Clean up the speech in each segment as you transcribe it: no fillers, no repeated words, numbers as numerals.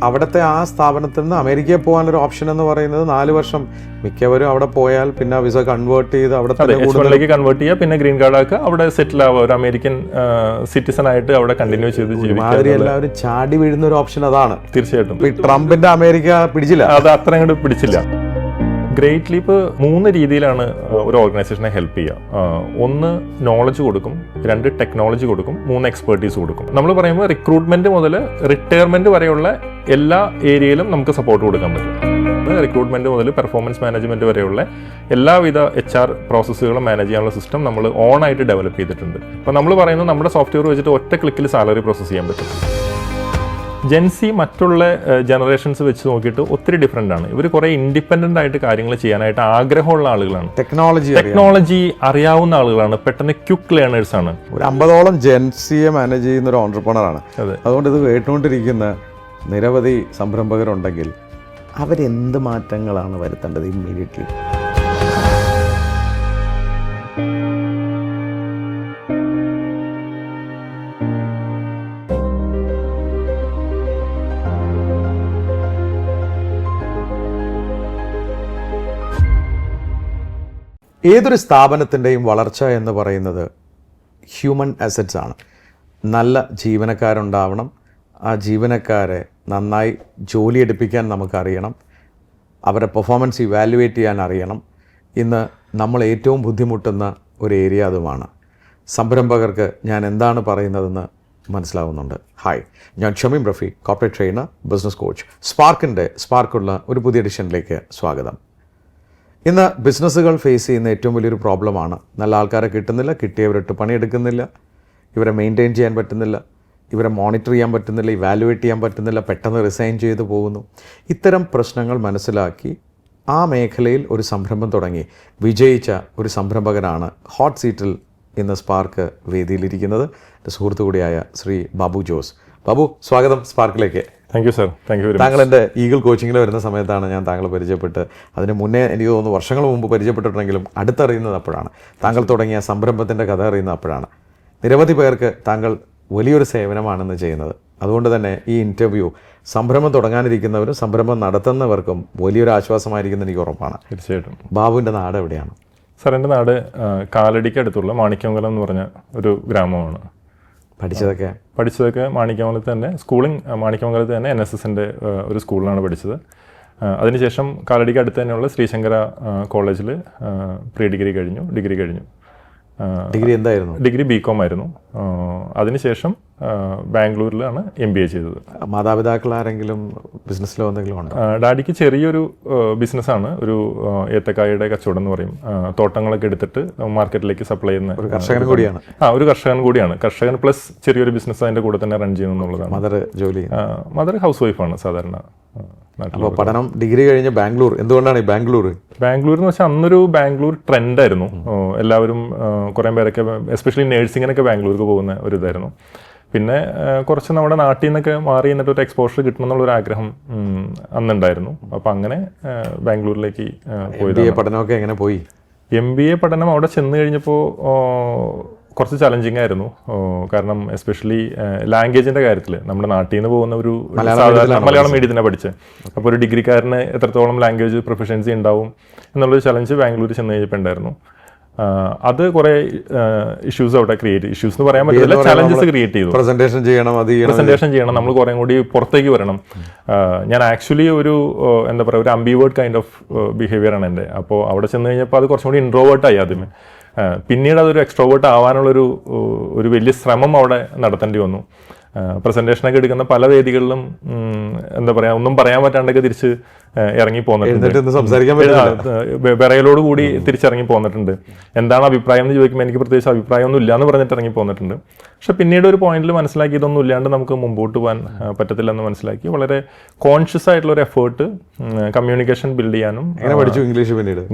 അവിടുത്തെ ആ സ്ഥാപനത്തിൽ നിന്ന് അമേരിക്കയിൽ പോകാനൊരു ഓപ്ഷൻ എന്ന് പറയുന്നത് 4 വർഷം മിക്കവരും അവിടെ പോയാൽ പിന്നെ വിസ കൺവേർട്ട് ചെയ്ത് അവിടെ കൺവേർട്ട് ചെയ്യുക, പിന്നെ ഗ്രീൻ കാർഡ് ആക്കുക, അവിടെ സെറ്റിൽ ആവുക, ഒരു അമേരിക്കൻ സിറ്റിസൺ ആയിട്ട് അവിടെ കണ്ടിന്യൂ ചെയ്ത് ജീവിക്കുക. എല്ലാവരും ചാടി വീഴുന്ന ഒരു ഓപ്ഷൻ അതാണ്. തീർച്ചയായിട്ടും ട്രംപിന്റെ അമേരിക്ക പിടിച്ചില്ല, അത് അത്ര അങ്ങോട്ട് പിടിച്ചില്ല. ഗ്രേറ്റ് ലീപ്പ് 3 രീതിയിലാണ് ഒരു ഓർഗനൈസേഷനെ ഹെൽപ്പ് ചെയ്യുക. 1 നോളജ് കൊടുക്കും, 2 ടെക്നോളജി കൊടുക്കും, 3 എക്സ്പെർട്ടീസ് കൊടുക്കും. നമ്മൾ പറയുമ്പോൾ റിക്രൂട്ട്മെന്റ് മുതൽ റിട്ടയർമെന്റ് വരെയുള്ള എല്ലാ ഏരിയയിലും നമുക്ക് സപ്പോർട്ട് കൊടുക്കാൻ പറ്റും. റിക്രൂട്ട്മെന്റ് മുതൽ പെർഫോമൻസ് മാനേജ്മെന്റ് വരെയുള്ള എല്ലാവിധ HR പ്രോസസ്സുകളും മാനേജ് ചെയ്യാനുള്ള സിസ്റ്റം നമ്മൾ ഓണായിട്ട് ഡെവലപ്പ് ചെയ്തിട്ടുണ്ട്. അപ്പോൾ നമ്മൾ പറയുന്നത് നമ്മുടെ സോഫ്റ്റ്വെയർ വെച്ചിട്ട് ഒറ്റ ക്ലിക്കിൽ സാലറി പ്രോസസ്സ് ചെയ്യാൻ പറ്റും. ജെൻസി മറ്റുള്ള ജനറേഷൻസ് വെച്ച് നോക്കിയിട്ട് ഒത്തിരി ഡിഫറെൻ്റ് ആണ്. ഇവർ കുറേ ഇൻഡിപെൻഡൻ്റ് ആയിട്ട് കാര്യങ്ങൾ ചെയ്യാനായിട്ട് ആഗ്രഹമുള്ള ആളുകളാണ്, ടെക്നോളജി അറിയാവുന്ന ആളുകളാണ്, പെട്ടെന്ന് ക്വിക്ക് ലേണേഴ്സ് ആണ്. ഒരു 50ഓളം ജെൻസിയെ മാനേജ് ചെയ്യുന്ന ഒരു ഓൺട്രപ്രണറാണ്. അതുകൊണ്ട് ഇത് കേട്ടുകൊണ്ടിരിക്കുന്ന നിരവധി സംരംഭകരുണ്ടെങ്കിൽ അവരെന്ത് മാറ്റങ്ങളാണ് വരുത്തേണ്ടത് ഇമ്മീഡിയറ്റ്ലി? ഏതൊരു സ്ഥാപനത്തിൻ്റെയും വളർച്ച എന്ന് പറയുന്നത് ഹ്യൂമൻ അസറ്റ്സ് ആണ്. നല്ല ജീവനക്കാരുണ്ടാവണം, ആ ജീവനക്കാരെ നന്നായി ജോലിയെടുപ്പിക്കാൻ നമുക്കറിയണം, അവരെ പെർഫോമൻസ് ഇവാലുവേറ്റ് ചെയ്യാൻ അറിയണം. ഇന്ന് നമ്മൾ ഏറ്റവും ബുദ്ധിമുട്ടുന്ന ഒരു ഏരിയ അതുമാണ്. സംരംഭകർക്ക് ഞാൻ എന്താണ് പറയുന്നതെന്ന് മനസ്സിലാവുന്നുണ്ട്. ഹായ്, ഞാൻ Shameem Rafi, corporate trainer, business coach. സ്പാർക്കുള്ള ഒരു പുതിയ എഡിഷനിലേക്ക് സ്വാഗതം. ഇന്ന് ബിസിനസ്സുകൾ ഫേസ് ചെയ്യുന്ന ഏറ്റവും വലിയൊരു പ്രോബ്ലമാണ് നല്ല ആൾക്കാരെ കിട്ടുന്നില്ല, കിട്ടിയവരിട്ട് പണിയെടുക്കുന്നില്ല, ഇവരെ മെയിൻറ്റെയിൻ ചെയ്യാൻ പറ്റുന്നില്ല, ഇവരെ മോണിറ്റർ ചെയ്യാൻ പറ്റുന്നില്ല, ഇവാലുവേറ്റ് ചെയ്യാൻ പറ്റുന്നില്ല, പെട്ടെന്ന് റിസൈൻ ചെയ്തു പോകുന്നു. ഇത്തരം പ്രശ്നങ്ങൾ മനസ്സിലാക്കി ആ മേഖലയിൽ ഒരു സംരംഭം തുടങ്ങി വിജയിച്ച ഒരു സംരംഭകനാണ് ഹോട്ട് സീറ്റിൽ ഇന്ന് സ്പാർക്ക് വേദിയിലിരിക്കുന്നത്. എൻ്റെ സുഹൃത്തു കൂടിയായ ശ്രീ ബാബു ജോസ്. ബാബു, സ്വാഗതം സ്പാർക്കിലേക്ക്. Thank you sir. Thank you. താങ്കൾ എൻ്റെ ഈഗിൾ കോച്ചിങ്ങിൽ വരുന്ന സമയത്താണ് ഞാൻ താങ്കളെ പരിചയപ്പെട്ട്, അതിന് മുന്നേ എനിക്ക് തോന്നുന്നു വർഷങ്ങൾ മുമ്പ് പരിചയപ്പെട്ടിട്ടുണ്ടെങ്കിലും അടുത്തറിയുന്നത് അപ്പോഴാണ്. താങ്കൾ തുടങ്ങിയ സംരംഭത്തിൻ്റെ കഥ അറിയുന്നത് അപ്പോഴാണ്. നിരവധി പേർക്ക് താങ്കൾ വലിയൊരു സേവനമാണെന്ന് ചെയ്യുന്നത്. അതുകൊണ്ട് തന്നെ ഈ ഇൻ്റർവ്യൂ സംരംഭം തുടങ്ങാനിരിക്കുന്നവരും സംരംഭം നടത്തുന്നവർക്കും വലിയൊരു ആശ്വാസമായിരിക്കുമെന്ന് എനിക്ക് ഉറപ്പാണ്. തീർച്ചയായിട്ടും. ബാബുവിൻ്റെ നാട് എവിടെയാണ്? സാർ, എൻ്റെ നാട് കാലടിക്ക് അടുത്തുള്ള മാണിക്യമംഗലം എന്ന് പറഞ്ഞ ഒരു ഗ്രാമമാണ്. പഠിച്ചതൊക്കെ മാണിക്യമംഗലത്ത് തന്നെ, സ്കൂളിംഗ് മാണിക്യമംഗലത്ത് തന്നെ NSSൻ്റെ ഒരു സ്കൂളിലാണ് പഠിച്ചത്. അതിനുശേഷം കാലടിക്ക് അടുത്ത് തന്നെയുള്ള ശ്രീശങ്കര കോളേജിൽ പ്രീ ഡിഗ്രി കഴിഞ്ഞു, ഡിഗ്രി കഴിഞ്ഞു. ഡിഗ്രി എന്തായിരുന്നു? ഡിഗ്രി BCom ആയിരുന്നു. അതിനുശേഷം ബാംഗ്ലൂരിലാണ് MBA ചെയ്തത്. മാതാപിതാക്കൾ ആരെങ്കിലും ബിസിനസ്സിലോ എന്തെങ്കിലും ഉണ്ടോ? ഡാഡിക്ക് ചെറിയൊരു ബിസിനസ്സാണ്, ഒരു ഏത്തക്കായുടെ കച്ചവടം എന്ന് പറയും. തോട്ടങ്ങളൊക്കെ എടുത്തിട്ട് മാർക്കറ്റിലേക്ക് സപ്ലൈ ചെയ്യുന്ന ഒരു കർഷകൻ കൂടിയാണ്. ഒരു കർഷകൻ കൂടിയാണ്. കർഷകൻ പ്ലസ് ചെറിയൊരു ബിസിനസ് അതിൻ്റെ കൂടെ തന്നെ റൺ ചെയ്യുന്നു എന്നുള്ളതാണ്. മദർ ഹൗസ് വൈഫാണ് സാധാരണ. അപ്പോൾ പഠനം ഡിഗ്രി കഴിഞ്ഞ് ബാംഗ്ലൂർ. എന്തുകൊണ്ടാണ് ഈ ബാംഗ്ലൂർ എന്ന് വെച്ചാൽ അന്നൊരു ബാംഗ്ലൂർ ട്രെൻഡായിരുന്നു. എല്ലാവരും കുറേ പേരൊക്കെ എസ്പെഷ്യലി നേഴ്സിങ്ങിനൊക്കെ ബാംഗ്ലൂർക്ക് പോകുന്ന ഒരു ഇതായിരുന്നു. പിന്നെ കുറച്ച് നമ്മുടെ നാട്ടിൽ നിന്നൊക്കെ മാറി നിന്നിട്ട് ഒരു എക്സ്പോഷർ കിട്ടണം എന്നുള്ളൊരു ആഗ്രഹം അന്നുണ്ടായിരുന്നു. അപ്പം അങ്ങനെ ബാംഗ്ലൂരിലേക്ക് പോയി. പഠനമൊക്കെ എങ്ങനെ പോയി? MBA പഠനം അവിടെ ചെന്ന് കഴിഞ്ഞപ്പോൾ കുറച്ച് ചലഞ്ചിങ് ആയിരുന്നു. കാരണം എസ്പെഷ്യലി ലാംഗ്വേജിൻ്റെ കാര്യത്തിൽ നമ്മുടെ നാട്ടിൽ നിന്ന് പോകുന്ന ഒരു മലയാളം മീഡിയത്തിനാണ് പഠിച്ചത്. അപ്പോൾ ഒരു ഡിഗ്രിക്കാരന് എത്രത്തോളം ലാംഗ്വേജ് പ്രൊഫഷൻസി ഉണ്ടാവും എന്നുള്ളൊരു ചലഞ്ച് ബാംഗ്ലൂർ ചെന്ന് കഴിഞ്ഞപ്പോൾ ഉണ്ടായിരുന്നു. അത് കുറേ ഇഷ്യൂസ് അവിടെ ഇഷ്യൂസ് എന്ന് പറയാൻ പറ്റില്ല, ചലഞ്ചസ് ക്രിയേറ്റ് ചെയ്തു. പ്രസന്റേഷൻ ചെയ്യണം, നമ്മൾ കുറേ കൂടി പുറത്തേക്ക് വരണം. ഞാൻ ആക്ച്വലി ഒരു എന്താ പറയുക, ഒരു അംബിവേർഡ് കൈൻഡ് ഓഫ് ബിഹേവിയർ ആണ് എൻ്റെ. അപ്പോൾ അവിടെ ചെന്ന് കഴിഞ്ഞപ്പോൾ അത് കുറച്ചും കൂടി ഇൻട്രോവേർട്ടായി ആദ്യമേ. പിന്നീട് അതൊരു എക്സ്ട്രോവേർട്ട് ആവാനുള്ളൊരു വലിയ ശ്രമം അവിടെ നടത്തേണ്ടി വന്നു. പ്രസന്റേഷനൊക്കെ എടുക്കുന്ന പല വേദികളിലും എന്താ പറയുക, ഒന്നും പറയാൻ പറ്റാണ്ടൊക്കെ തിരിച്ച് ഇറങ്ങി പോന്നിട്ടുണ്ട്. വിറയലോട് കൂടി തിരിച്ചിറങ്ങി പോന്നിട്ടുണ്ട്. എന്താണ് അഭിപ്രായം എന്ന് ചോദിക്കുമ്പോൾ എനിക്ക് പ്രത്യേകിച്ച് അഭിപ്രായമൊന്നും ഇല്ല എന്ന് പറഞ്ഞിട്ട് ഇറങ്ങി പോന്നിട്ടുണ്ട്. പക്ഷെ പിന്നീട് ഒരു പോയിന്റിൽ മനസ്സിലാക്കി ഇതൊന്നും ഇല്ലാണ്ട് നമുക്ക് മുമ്പോട്ട് പോകാൻ പറ്റത്തില്ലെന്ന് മനസ്സിലാക്കി വളരെ കോൺഷ്യസ് ആയിട്ടുള്ള ഒരു എഫേർട്ട് കമ്മ്യൂണിക്കേഷൻ ബിൽഡ് ചെയ്യാനും.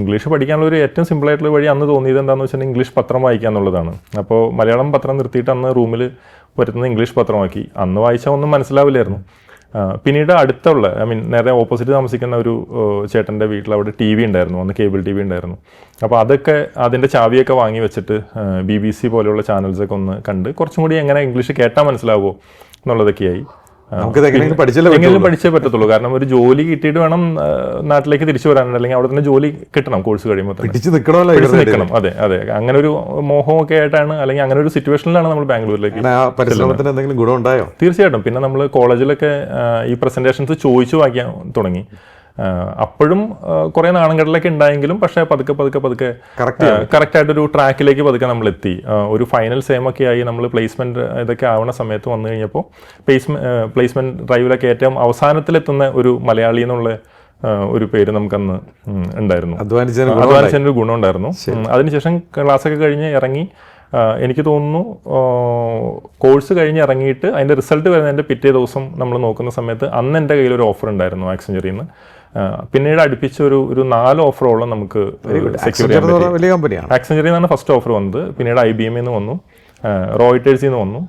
ഇംഗ്ലീഷ് പഠിക്കാനുള്ള ഒരു ഏറ്റവും സിമ്പിൾ ആയിട്ടുള്ള വഴി അന്ന് തോന്നിയത് എന്താണെന്ന് വെച്ചാൽ ഇംഗ്ലീഷ് പത്രം വായിക്കുക എന്നുള്ളതാണ്. അപ്പോൾ മലയാളം പത്രം നിർത്തിയിട്ട് അന്ന് റൂമിൽ വരുന്ന ഇംഗ്ലീഷ് പത്രമാക്കി. അന്ന് വായിച്ചാൽ ഒന്നും മനസ്സിലാവില്ലായിരുന്നു. പിന്നീട് അടുത്തുള്ള നേരെ ഓപ്പോസിറ്റ് താമസിക്കുന്ന ഒരു ചേട്ടൻ്റെ വീട്ടിൽ അവിടെ TV ഉണ്ടായിരുന്നു, അന്ന് കേബിൾ TV ഉണ്ടായിരുന്നു. അപ്പോൾ അതൊക്കെ അതിൻ്റെ ചാവിയൊക്കെ വാങ്ങി വെച്ചിട്ട് BBC പോലെയുള്ള ചാനൽസൊക്കെ ഒന്ന് കണ്ട് കുറച്ചും കൂടി എങ്ങനെ ഇംഗ്ലീഷ് കേട്ടാൽ മനസ്സിലാവുമോ എന്നുള്ളതൊക്കെയായി. നമുക്കിത് എങ്ങനെയെങ്കിലും പഠിച്ചല്ലേ എങ്ങനെയും പഠിച്ചേ പറ്റത്തുള്ളൂ. കാരണം ഒരു ജോലി കിട്ടിയിട്ട് വേണം നാട്ടിലേക്ക് തിരിച്ചു വരാൻ, അല്ലെങ്കിൽ അവിടെ തന്നെ ജോലി കിട്ടണം കോഴ്സ് കഴിയുമ്പോൾ തന്നെ. പിടിച്ചു നിൽക്കണമല്ലോ, പിടിച്ച് നിൽക്കണം. അതെ അതെ, അങ്ങനെ ഒരു മോഹമൊക്കെ ആയിട്ടാണ്, അല്ലെങ്കിൽ അങ്ങനെ ഒരു സിറ്റുവേഷനിലാണ് നമ്മൾ ബാംഗ്ലൂരിലേക്ക്. ആ പരിശ്രമത്തിന് എന്തെങ്കിലും ഗുണം ഉണ്ടായോ? തീർച്ചയായിട്ടും. പിന്നെ നമ്മൾ കോളേജിലൊക്കെ ഈ പ്രസന്റേഷൻസ് ചോദിച്ചു വായിക്കാൻ തുടങ്ങി. അപ്പോഴും കുറേ നാണംകെടലൊക്കെ ഉണ്ടായെങ്കിലും പക്ഷേ പതുക്കെ കറക്റ്റായിട്ടൊരു ട്രാക്കിലേക്ക് പതുക്കെ നമ്മൾ എത്തി. ഒരു ഫൈനൽ സെയിമൊക്കെ ആയി നമ്മൾ പ്ലേസ്മെന്റ് ഇതൊക്കെ ആവണ സമയത്ത് വന്നു കഴിഞ്ഞപ്പോൾ പ്ലേസ്മെന്റ് ഡ്രൈവിലൊക്കെ ഏറ്റവും അവസാനത്തിലെത്തുന്ന ഒരു മലയാളി എന്നുള്ള ഒരു പേര് നമുക്കന്ന് ഉണ്ടായിരുന്നു. അധ്വാനിച്ചതിന് ഒരു ഗുണം ഉണ്ടായിരുന്നു. അതിനുശേഷം ക്ലാസ്സൊക്കെ കഴിഞ്ഞ് ഇറങ്ങി, എനിക്ക് തോന്നുന്നു കോഴ്സ് കഴിഞ്ഞ് ഇറങ്ങിയിട്ട് അതിൻ്റെ റിസൾട്ട് വരുന്നതിൻ്റെ പിറ്റേ ദിവസം നമ്മൾ നോക്കുന്ന സമയത്ത് അന്ന് എൻ്റെ കയ്യിൽ ഒരു ഓഫർ ഉണ്ടായിരുന്നു ആക്സെഞ്ചറിയിൽ നിന്ന്. പിന്നീട് അടുപ്പിച്ച് ഒരു 4 ഓഫറോളം നമുക്ക് സെക്യൂർ ചെയ്യാൻ പറ്റി. ആക്സെഞ്ചറിയിൽ നിന്നാണ് ഫസ്റ്റ് ഓഫർ വന്നത്. പിന്നീട് IBM നിന്ന് വന്നു, റോയിറ്റേഴ്സിൽ നിന്ന് വന്നു,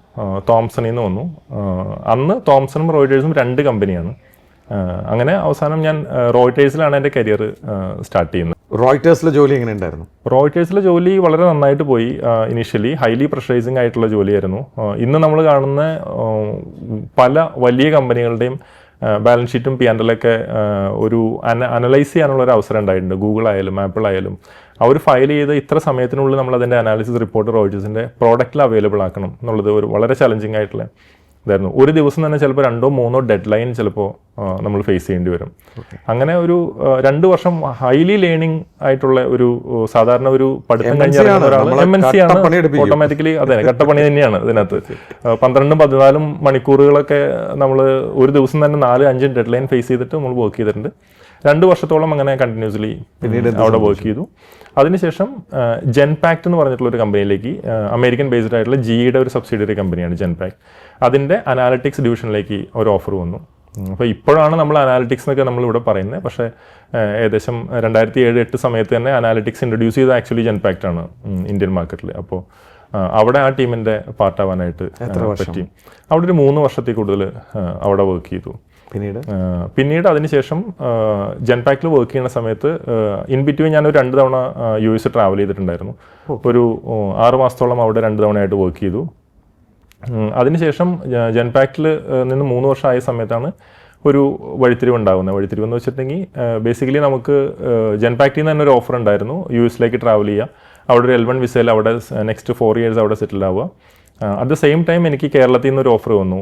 തോംസണിൽ നിന്ന് വന്നു. അന്ന് തോംസണും റോയിറ്റേഴ്സും 2 കമ്പനിയാണ്. അങ്ങനെ അവസാനം ഞാൻ റോയിറ്റേഴ്സിലാണ് എൻ്റെ കരിയർ സ്റ്റാർട്ട് ചെയ്യുന്നത്. റോയിറ്റേഴ്സിലെ ജോലി എങ്ങനെ ഉണ്ടായിരുന്നു? റോയിറ്റേഴ്സിലെ ജോലി വളരെ നന്നായിട്ട് പോയി. ഇനിഷ്യലി ഹൈലി പ്രഷറൈസിങ് ആയിട്ടുള്ള ജോലിയായിരുന്നു. ഇന്ന് നമ്മൾ കാണുന്ന പല വലിയ കമ്പനികളുടെയും ബാലൻസ് ഷീറ്റും P&L ഒക്കെ ഒരു അനലൈസ് ചെയ്യാനുള്ള ഒരു അവസരം ഉണ്ടായിട്ടുണ്ട്. ഗൂഗിൾ ആയാലും ആപ്പിൾ ആയാലും അവർ ഫയൽ ചെയ്ത് ഇത്ര സമയത്തിനുള്ളിൽ നമ്മൾ അതിൻ്റെ അനാലിസിസ് റിപ്പോർട്ട് റോയിറ്റേഴ്സിൻ്റെ പ്രോഡക്റ്റിൽ അവൈലബിൾ ആക്കണം എന്നുള്ളത് ഒരു വളരെ ചലഞ്ചിങ് ആയിട്ടുള്ള ഇതായിരുന്നു. ഒരു ദിവസം തന്നെ ചിലപ്പോൾ 2-3 ഡെഡ് ലൈൻ ചിലപ്പോൾ നമ്മൾ ഫേസ് ചെയ്യേണ്ടി വരും. അങ്ങനെ ഒരു 2 വർഷം ഹൈലി ലേണിംഗ് ആയിട്ടുള്ള ഒരു സാധാരണ ഒരു പഠിത്തം കഴിഞ്ഞിറങ്ങുന്ന ഒരാൾ MNC ആണ് ഓട്ടോമാറ്റിക്കലി. അതെ, കട്ടപ്പണി തന്നെയാണ് ഇതിനകത്ത്. 12-14 മണിക്കൂറുകളൊക്കെ നമ്മൾ ഒരു ദിവസം തന്നെ 4-5 ഡെഡ് ലൈൻ ഫേസ് ചെയ്തിട്ട് നമ്മൾ വർക്ക് ചെയ്തിട്ടുണ്ട്. 2 വർഷത്തോളം അങ്ങനെ കണ്ടിന്യൂസ്ലി അവിടെ വർക്ക് ചെയ്തു. അതിനുശേഷം ജെൻപാക്ട് എന്ന് പറഞ്ഞിട്ടുള്ള ഒരു കമ്പനിയിലേക്ക്, അമേരിക്കൻ ബേസ്ഡ് ആയിട്ടുള്ള GEയുടെ ഒരു സബ്സിഡിയറി കമ്പനിയാണ് ജെൻപാക്ട്. അതിൻ്റെ അനാലിറ്റിക്സ് ഡിവിഷനിലേക്ക് ഒരു ഓഫർ വന്നു. അപ്പോൾ ഇപ്പോഴാണ് നമ്മൾ അനാലിറ്റിക്സ് എന്നൊക്കെ നമ്മളിവിടെ പറയുന്നത്. പക്ഷേ ഏകദേശം 2007-8 സമയത്ത് തന്നെ അനാലിറ്റിക്സ് ഇൻട്രൊഡ്യൂസ് ചെയ്ത ആക്ച്വലി ജെൻപാക്ട് ആണ് ഇന്ത്യൻ മാർക്കറ്റിൽ. അപ്പോൾ അവിടെ ആ ടീമിൻ്റെ പാർട്ടാവാനായിട്ട് പറ്റി. അവിടെ ഒരു 3 വർഷത്തിൽ കൂടുതൽ അവിടെ വർക്ക് ചെയ്തു. പിന്നീട് അതിനുശേഷം ജെൻപാക്റ്റിൽ വർക്ക് ചെയ്യുന്ന സമയത്ത് ഇൻ ബിറ്റ്വീൻ ഞാനൊരു 2 തവണ US ട്രാവൽ ചെയ്തിട്ടുണ്ടായിരുന്നു. ഒരു 6 മാസത്തോളം അവിടെ 2 തവണയായിട്ട് വർക്ക് ചെയ്തു. അതിനുശേഷം ജെൻപാക്റ്റിൽ നിന്ന് 3 വർഷമായ സമയത്താണ് ഒരു വഴിത്തിരിവ് ഉണ്ടാകുന്നത്. വഴിത്തിരിവെന്ന് വെച്ചിട്ടുണ്ടെങ്കിൽ ബേസിക്കലി നമുക്ക് ജെൻപാക്റ്റിൽ നിന്ന് തന്നെ ഒരു ഓഫർ ഉണ്ടായിരുന്നു US ട്രാവൽ ചെയ്യുക. അവിടെ ഒരു L1 വിസയിൽ അവിടെ നെക്സ്റ്റ് 4 ഇയേഴ്സ് അവിടെ സെറ്റിൽ ആവുക. അറ്റ് ദ സെയിം ടൈം എനിക്ക് കേരളത്തിൽ നിന്ന് ഒരു ഓഫർ വന്നു.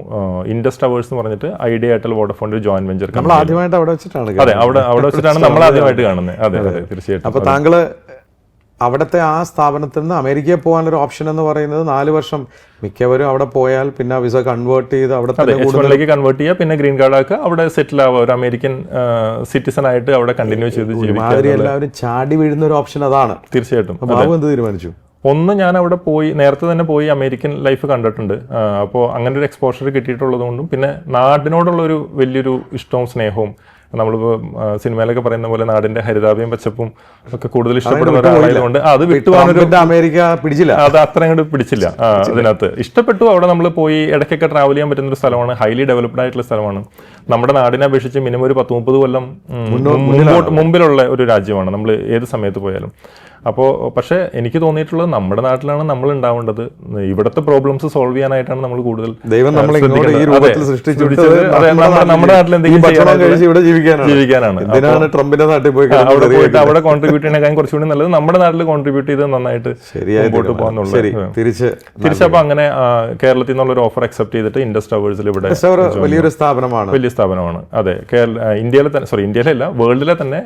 ഇൻഡസ് ടവേഴ്സ് എന്ന് പറഞ്ഞിട്ട് ഐഡിയ എയർടെൽ വോഡഫോണിന്റെ ജോയിന്റ് വെഞ്ചർ. നമ്മൾ ആദ്യമായിട്ട് അവിടെ വെച്ചിട്ടാണ്. അതെ, അവിടെ വെച്ചിട്ടാണ് നമ്മൾ ആദ്യമായിട്ട് കാണുന്നത്. അതെ അതെ, തീർച്ചയായിട്ടും. അപ്പോൾ താങ്കള് അവിടുത്തെ ആ സ്ഥാപനത്തിൽ നിന്ന് അമേരിക്കയിൽ പോകാനൊരു ഓപ്ഷൻ എന്ന് പറയുന്നത് 4 വർഷം മിക്കവരും അവിടെ പോയാൽ പിന്നെ വിസ കൺവേർട്ട് ചെയ്ത് അവിടെ H1ലേക്ക് കൺവേർട്ട് ചെയ്യുക, പിന്നെ ഗ്രീൻ കാർഡ് ആക്കുക, അവിടെ സെറ്റിൽ ആവുക, ഒരു അമേരിക്കൻ സിറ്റിസൺ ആയിട്ട് അവിടെ കണ്ടിന്യൂ ചെയ്ത് ജീവിക്കുക. എല്ലാവരും ചാടി വീഴുന്ന ഒരു ഓപ്ഷൻ അതാണ്. തീർച്ചയായിട്ടും. എന്ത് തീരുമാനിച്ചു? ഒന്ന്, ഞാൻ അവിടെ പോയി നേരത്തെ തന്നെ പോയി അമേരിക്കൻ ലൈഫ് കണ്ടിട്ടുണ്ട്. അപ്പോൾ അങ്ങനെ ഒരു എക്സ്പോഷർ കിട്ടിയിട്ടുള്ളത് കൊണ്ടും പിന്നെ നാടിനോടുള്ളൊരു വലിയൊരു ഇഷ്ടവും സ്നേഹവും, നമ്മളിപ്പോൾ സിനിമയിലൊക്കെ പറയുന്ന പോലെ നാടിന്റെ ഹരിതാഭയും പച്ചപ്പും ഒക്കെ കൂടുതൽ ഇഷ്ടപ്പെടുന്ന ഒരാളായതുകൊണ്ട് അത് വിട്ടുപോകാനൊരു അമേരിക്ക പിടിച്ചില്ല, അത് അത്ര അങ്ങോട്ട് പിടിച്ചില്ല. അതിനകത്ത് ഇഷ്ടപ്പെട്ടു. അവിടെ നമ്മൾ പോയി ഇടയ്ക്കൊക്കെ ട്രാവൽ ചെയ്യാൻ പറ്റുന്ന ഒരു സ്ഥലമാണ്. ഹൈലി ഡെവലപ്ഡ് ആയിട്ടുള്ള സ്ഥലമാണ്. നമ്മുടെ നാടിനെ അപേക്ഷിച്ച് മിനിമം ഒരു 10-30 കൊല്ലം മുമ്പിലുള്ള ഒരു രാജ്യമാണ് നമ്മൾ ഏത് സമയത്ത് പോയാലും. അപ്പോൾ പക്ഷേ എനിക്ക് തോന്നിയിട്ടുള്ളത് നമ്മുടെ നാട്ടിലാണ് നമ്മൾ ഉണ്ടാവേണ്ടത്. ഇവിടുത്തെ പ്രോബ്ലംസ് സോൾവ് ചെയ്യാനായിട്ടാണ് നമ്മൾ കൂടുതൽ നമ്മുടെ നാട്ടിൽ എന്തെങ്കിലും ജീവിക്കാനാണ്. അവിടെ പോയിട്ട് അവിടെ കോൺട്രിബ്യൂട്ട് ചെയ്യണേക്കാൻ കുറച്ചുകൂടി നല്ലത് നമ്മുടെ നാട്ടിൽ കോൺട്രിബ്യൂട്ട് ചെയ്ത് നന്നായിട്ട് മുമ്പോട്ട് പോകാന്നുള്ളത്. തിരിച്ചപ്പോൾ അങ്ങനെ കേരളത്തിൽ നിന്നുള്ള ഒരു ഓഫർ അക്സെപ്റ്റ് ചെയ്തിട്ട് ഇൻഡസ് ടവേഴ്സിൽ ഇവിടെ വലിയ സ്ഥാപനമാണ്. അതെ, ഇന്ത്യയിലെ തന്നെ, ഇന്ത്യയിലല്ല, വേൾഡിലെ തന്നെ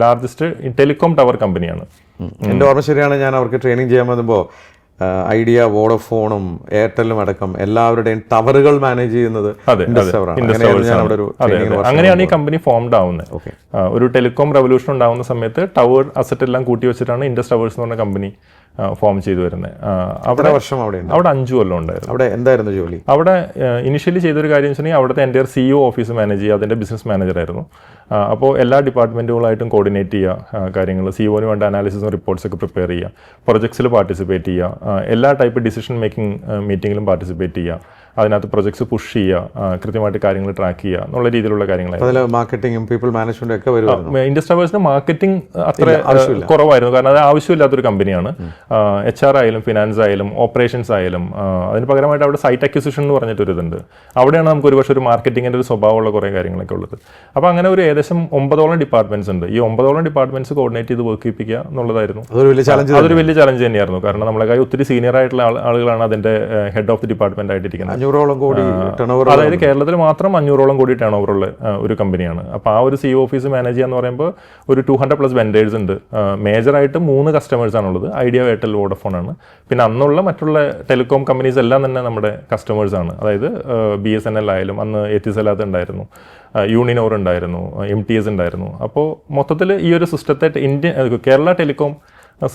ലാർജസ്റ്റ് ടെലികോം ടവർ കമ്പനിയാണ്. എൻ്റെ ഓർമ്മ ശരിയാണ്, ഞാൻ അവർക്ക് ട്രെയിനിങ് ചെയ്യാൻ വന്നപ്പോൾ ഐഡിയ, വോഡഫോണും എയർടെലും അടക്കം എല്ലാവരുടെയും ടവറുകൾ മാനേജ് ചെയ്യുന്നത് അങ്ങനെയാണ് ഈ കമ്പനി ഫോംഡ് ആവുന്നത്. ഒരു ടെലികോം റെവല്യൂഷൻ ഉണ്ടാവുന്ന സമയത്ത് ടവർ അസറ്റ് എല്ലാം കൂട്ടി വെച്ചിട്ടാണ് ഇൻഡസ് ടവേഴ്സ് എന്ന് പറഞ്ഞ കമ്പനി ഫോം ചെയ്തു വരുന്നത്. അവിടെ 5 കൊല്ലം ഉണ്ടായിരുന്നു. അവിടെ എന്തായിരുന്നു ജോലി? അവിടെ ഇനിഷ്യലി ചെയ്തൊരു കാര്യം വെച്ചിട്ടുണ്ടെങ്കിൽ അവിടുത്തെ എൻ്റെ CEO ഓഫീസ് മാനേജ് ചെയ്യുക, അതിൻ്റെ ബിസിനസ് മാനേജറായിരുന്നു. അപ്പോൾ എല്ലാ ഡിപ്പാർട്ട്മെൻറ്റുകളായിട്ടും കോർഡിനേറ്റ് ചെയ്യുക കാര്യങ്ങൾ, CEOന് വേണ്ട അനാലിസിസും റിപ്പോർട്ട്സ് ഒക്കെ പ്രിപ്പയർ ചെയ്യുക, പ്രൊജക്ട്സിൽ പാർട്ടിസിപ്പേറ്റ് ചെയ്യുക, എല്ലാ ടൈപ്പ് ഡിസിഷൻ മേക്കിംഗ് മീറ്റിങ്ങിലും പാർട്ടിസിപ്പേറ്റ് ചെയ്യുക. അതിനകത്ത് പ്രൊജക്ട്സ് പുഷ് ചെയ്യുക, കൃത്യമായിട്ട് കാര്യങ്ങൾ ട്രാക്ക് ചെയ്യുക എന്നുള്ള രീതിയിലുള്ള കാര്യങ്ങളായിരുന്നു. അതിൽ മാർക്കറ്റിംഗും പീപ്പിൾ മാനേജ്മെന്റും ഒക്കെ വരുമായിരുന്നു. ഇൻഡസ് ടവേഴ്സിന് മാർക്കറ്റിംഗ് അത്ര കുറവായിരുന്നു, കാരണം അത് ആവശ്യമില്ലാത്തൊരു കമ്പനിയാണ്. HR ആയാലും ഫിനാൻസ് ആയാലും ഓപ്പറേഷൻസ് ആയാലും അതിന് പകരമായിട്ട് അവിടെ സൈറ്റ് അക്വിസിഷൻ എന്ന് പറഞ്ഞിട്ടൊരു ഇതുണ്ട്. അവിടെയാണ് നമുക്ക് ഒരുപക്ഷെ ഒരു മാർക്കറ്റിങ്ങിൻ്റെ ഒരു സ്വഭാവമുള്ള കുറേ കാര്യങ്ങളൊക്കെ ഉള്ളത്. അപ്പോൾ അങ്ങനെ ഒരു ഏകദേശം 9ഓളം ഡിപ്പാർട്ട്മെന്റ്സ് ഉണ്ട്. ഈ 9ഓളം ഡിപ്പാർട്ട്മെന്റ്സ് കോർഡിനേറ്റ് ചെയ്ത് വർക്ക് ചെയ്യിപ്പിക്കുക എന്നുള്ളതായിരുന്നു. അതൊരു വലിയ ചലഞ്ച് തന്നെയായിരുന്നു, കാരണം നമ്മളെക്കാൾ ഒത്തിരി സീനിയർ ആയിട്ടുള്ള ആളുകളാണ് അതിന്റെ ഹെഡ് ഓഫ് ദി ഡിപ്പാർട്ട്മെന്റ് ആയിട്ടിരിക്കുന്നത്. 500ഓളം കോടി ടേൺ ഓവർ, അതായത് കേരളത്തിൽ മാത്രം 500ഓളം കോടി ടേൺ ഓവർ ഉള്ള ഒരു കമ്പനിയാണ്. അപ്പോൾ ആ ഒരു CEO ഓഫീസ് മാനേജ് ചെയ്യാന്ന് പറയുമ്പോൾ ഒരു 200+ വെൻഡേഴ്സ് ഉണ്ട്. മേജറായിട്ട് 3 കസ്റ്റമേഴ്സ് ആണുള്ളത്. ഐഡിയ, എയർടെൽ, വോഡഫോൺ ആണ്. പിന്നെ അന്നുള്ള മറ്റുള്ള ടെലികോം കമ്പനീസ് എല്ലാം തന്നെ നമ്മുടെ കസ്റ്റമേഴ്സ് ആണ്. അതായത് BSNL ആയാലും, അന്ന് എത്തിസലാത്ത് ഉണ്ടായിരുന്നു, യൂണിനോർ ഉണ്ടായിരുന്നു, MTS ഉണ്ടായിരുന്നു. അപ്പോൾ മൊത്തത്തിൽ ഈ ഒരു സിസ്റ്റത്തെ കേരള ടെലികോം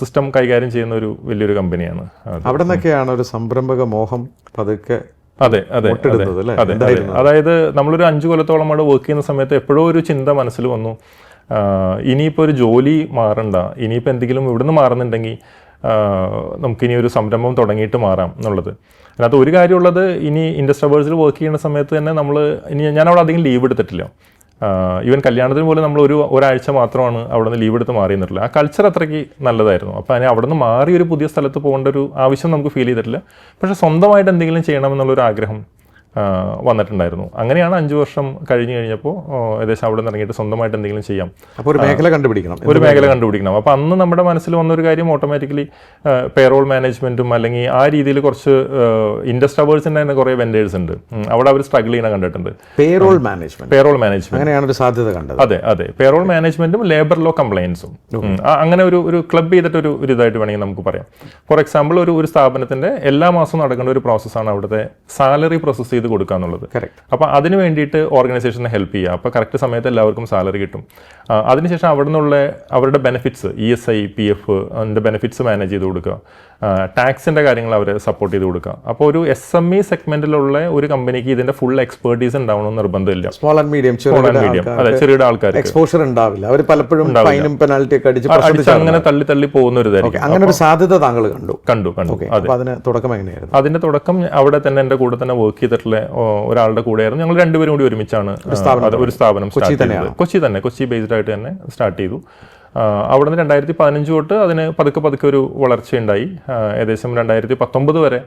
സിസ്റ്റം കൈകാര്യം ചെയ്യുന്ന ഒരു വലിയൊരു കമ്പനിയാണ്. അവിടെ നിന്നൊക്കെയാണ് ഒരു സംരംഭക മോഹം പതുക്കെ. അതെ അതെ അതെ അതെ. അതായത് നമ്മളൊരു 5 കൊല്ലത്തോളം അവിടെ വർക്ക് ചെയ്യുന്ന സമയത്ത് എപ്പോഴോ ഒരു ചിന്ത മനസ്സിൽ വന്നു, ഇനിയിപ്പോൾ ഒരു ജോലി മാറണ്ട, ഇനിയിപ്പോൾ എന്തെങ്കിലും ഇവിടുന്ന് മാറുന്നുണ്ടെങ്കിൽ നമുക്കിനി ഒരു സംരംഭം തുടങ്ങിയിട്ട് മാറാം എന്നുള്ളത്. അതിനകത്ത് ഒരു കാര്യമുള്ളത്, ഇനി ഇൻഡസ് ടവേഴ്സിൽ വർക്ക് ചെയ്യുന്ന സമയത്ത് തന്നെ ഞാനവിടെ അധികം ലീവ് എടുത്തിട്ടില്ല. ഈവൻ കല്യാണത്തിന് പോലും നമ്മൾ ഒരാഴ്ച മാത്രമാണ് അവിടെ നിന്ന് ലീവ് എടുത്ത് മാറി നിന്നിട്ടില്ല. ആ കൾച്ചർ അത്രയ്ക്ക് നല്ലതായിരുന്നു. അപ്പോൾ അതിന് അവിടെ നിന്ന് മാറി ഒരു പുതിയ സ്ഥലത്ത് പോകേണ്ട ഒരു ആവശ്യം നമുക്ക് ഫീൽ ചെയ്തിട്ടില്ല. പക്ഷേ സ്വന്തമായിട്ട് എന്തെങ്കിലും ചെയ്യണമെന്നുള്ളൊരു ആഗ്രഹം വന്നിട്ടുണ്ടായിരുന്നു. അങ്ങനെയാണ് 5 വർഷം കഴിഞ്ഞപ്പോൾ ഏകദേശം അവിടെ നിന്ന് ഇറങ്ങിയിട്ട് സ്വന്തമായിട്ട് എന്തെങ്കിലും ചെയ്യാം, അപ്പോൾ ഒരു മേഖല കണ്ടുപിടിക്കണം. അപ്പോൾ അന്ന് നമ്മുടെ മനസ്സിൽ വന്നൊരു കാര്യം ഓട്ടോമാറ്റിക്കലി പേറോൾ മാനേജ്മെന്റും, അല്ലെങ്കിൽ ആ രീതിയിൽ കുറച്ച് ഇൻഡസ് ടവേഴ്സിൻ്റെ തന്നെ കുറേ വെൻഡേഴ്സ് ഉണ്ട്, അവിടെ അവർ സ്ട്രഗിൾ ചെയ്യണ കണ്ടിട്ടുണ്ട്. പേറോൾ മാനേജ്മെന്റ് അങ്ങനെയാണ് ഒരു സാധ്യത കണ്ടത്. അതെ പേറോൾ മാനേജ്മെന്റും ലേബർ ലോ കംപ്ലയൻസും അങ്ങനെ ഒരു ക്ലബ് ചെയ്തിട്ട് ഒരു ഇതായിട്ട് വേണമെങ്കിൽ നമുക്ക് പറയാം. ഫോർ എക്സാമ്പിൾ, ഒരു സ്ഥാപനത്തിന്റെ എല്ലാ മാസവും നടക്കേണ്ട ഒരു പ്രോസസ്സാണ് അവിടുത്തെ സാലറി പ്രോസസ് ചെയ്ത് കൊടുക്കുക എന്നുള്ളത്. അപ്പോൾ അതിന് വേണ്ടിയിട്ട് ഓർഗനൈസേഷനെ ഹെൽപ്പ് ചെയ്യുക. അപ്പോൾ കറക്റ്റ് സമയത്ത് എല്ലാവർക്കും സാലറി കിട്ടും. അതിനുശേഷം അവിടെ നിന്നുള്ള അവരുടെ ബെനിഫിറ്റ്സ്, ESI, PF അതിൻ്റെ ബെനിഫിറ്റ്സ് മാനേജ് ചെയ്ത് കൊടുക്കുക. ടാക്സിൻ്റെ കാര്യങ്ങൾ അവരെ സപ്പോർട്ട് ചെയ്ത് കൊടുക്കുക. അപ്പോൾ ഒരു SME സെഗ്മെന്റിലുള്ള ഒരു കമ്പനിക്ക് ഇതിന്റെ ഫുൾ എക്സ്പേർട്ടീസ് ഉണ്ടാവണമെന്ന് നിർബന്ധമില്ല. സ്മോൾ ആൻഡ് മീഡിയം അതെ, ചെറിയ ആൾക്കാർക്ക് എക്സ്പോഷർ ഉണ്ടാവില്ല. അവർ പലപ്പോഴും ഫൈനും പെനാൽറ്റി ഒക്കെ അടിച്ച് അങ്ങനെ തള്ളി പോകുന്ന ഒരു ഇതായിരിക്കും. അങ്ങനെ ഒരു സാധ്യത താങ്കൾ കണ്ടു. അതിന്റെ തുടക്കം എങ്ങനെയായിരുന്നു? അതിന്റെ തുടക്കം അവിടെ തന്നെ എൻ്റെ കൂടെ തന്നെ വർക്ക് ചെയ്തിട്ടുള്ള ഒരാളുടെ കൂടെയായിരുന്നു. ഞങ്ങൾ രണ്ടുപേരും കൂടി ഒരുമിച്ചാണ് ഒരു സ്ഥാപനം കൊച്ചി ബേസ്ഡ് ആയിട്ട് തന്നെ സ്റ്റാർട്ട് ചെയ്തു. അവിടെ നിന്ന് 2015 തൊട്ട് അതിന് പതുക്കെ ഒരു വളർച്ചയുണ്ടായി. ഏകദേശം 2019 വരെ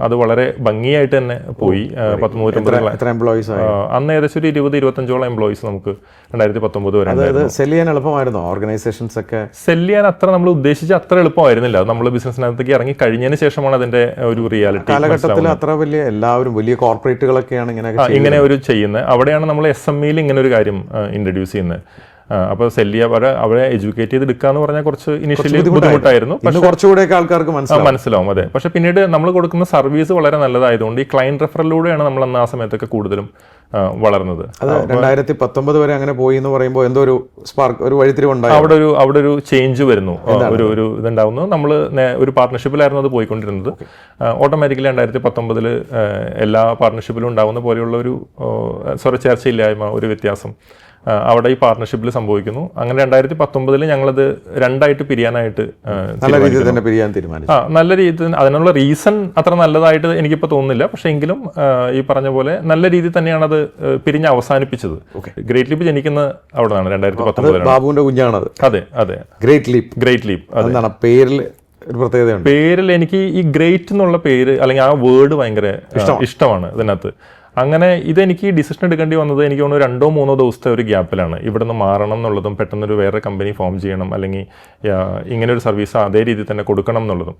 അത് വളരെ ഭംഗിയായിട്ട് തന്നെ പോയി. 19 അന്ന് ഏകദേശം ഒരു 20-25ഓളം എംപ്ലോയീസ് നമുക്ക് 2019 വരെ. സെല് ചെയ്യാൻ എളുപ്പമായിരുന്നു ഓർഗനൈസേഷൻസ് ഒക്കെ? സെല് ചെയ്യാൻ നമ്മൾ ഉദ്ദേശിച്ച അത്ര എളുപ്പമായിരുന്നില്ല. നമ്മൾ ബിസിനസ്സിനകത്തേക്ക് ഇറങ്ങി കഴിഞ്ഞതിന് ശേഷമാണ് അതിന്റെ ഒരു റിയാലിറ്റി. കാലഘട്ടത്തിൽ അത്ര എല്ലാവരും വലിയ കോർപ്പറേറ്റുകളൊക്കെയാണ് ഇങ്ങനെ ഒരു ചെയ്യുന്നത്. അവിടെയാണ് നമ്മൾ SMEയിൽ ഇങ്ങനെ ഒരു കാര്യം ഇൻട്രൊഡ്യൂസ് ചെയ്യുന്നത്. അപ്പോൾ സെല്ലിയ അവരെ എഡ്യൂക്കേറ്റ് ചെയ്ത് എടുക്കുക എന്ന് പറഞ്ഞാൽ കുറച്ച് ഇനിഷ്യലി ബുദ്ധിമുട്ടായിരുന്നു. പക്ഷേ കുറച്ചുകൂടെ ആൾക്കാർക്ക് മനസ്സിലാവും. അതെ. പക്ഷെ പിന്നീട് നമ്മൾ കൊടുക്കുന്ന സർവീസ് വളരെ നല്ലതായതുകൊണ്ട് ഈ ക്ലയന്റ് റെഫറലിലൂടെയാണ് നമ്മൾ അന്ന് ആ സമയത്തൊക്കെ കൂടുതലും വളർന്നത്. 2019 വരെ അങ്ങനെ പോയി എന്ന് പറയുമ്പോൾ എന്തോ ഒരു സ്പാർക്ക്, ഒരു വഴിത്തിരിവുണ്ടായി. അവിടെ ഒരു ചേഞ്ച് വരുന്നു, ഒരു ഇതുണ്ടാവുന്നു. നമ്മൾ ഒരു പാർട്ട്ണർഷിപ്പിലായിരുന്നു അത് പോയിക്കൊണ്ടിരുന്നത്. ഓട്ടോമാറ്റിക്കലി 2019 എല്ലാ പാർട്ട്ണർഷിപ്പിലും ഉണ്ടാവുന്ന പോലെയുള്ള ഒരു ചേർച്ചയില്ലായ്മ, ഒരു വ്യത്യാസം അവിടെ ഈ പാർട്ണർഷിപ്പിൽ സംഭവിക്കുന്നു. അങ്ങനെ 2019 ഞങ്ങളത് 2ആയിട്ട് പിരിയാനായിട്ട് നല്ല രീതിയിൽ അതിനുള്ള റീസൺ അത്ര നല്ലതായിട്ട് എനിക്കിപ്പോൾ തോന്നുന്നില്ല. പക്ഷേ എങ്കിലും ഈ പറഞ്ഞ പോലെ നല്ല രീതിയിൽ തന്നെയാണ് അത് പിരിഞ്ഞ് അവസാനിപ്പിച്ചത്. ഗ്രേറ്റ് ലീപ്പ് ജനിക്കുന്ന അവിടെയാണ് 2019. ബാബുവിന്റെ കുഞ്ഞാണത്. അതെ ഗ്രേറ്റ് ലീപ്പ് പേരിൽ എനിക്ക് ഈ ഗ്രേറ്റ് എന്നുള്ള പേര് അല്ലെങ്കിൽ ആ വേർഡ് ഭയങ്കര ഇഷ്ടമാണ് ഇതിനകത്ത്. അങ്ങനെ ഇതെനിക്ക് ഡിസിഷൻ എടുക്കേണ്ടി വന്നത് എനിക്ക് തോന്നുന്നു 2-3 ദിവസത്തെ ഒരു ഗ്യാപ്പിലാണ്. ഇവിടെ നിന്ന് മാറണം എന്നുള്ളതും പെട്ടെന്നൊരു വേറെ കമ്പനി ഫോം ചെയ്യണം, അല്ലെങ്കിൽ ഇങ്ങനെ ഒരു സർവീസ് അതേ രീതിയിൽ തന്നെ കൊടുക്കണം എന്നുള്ളതും.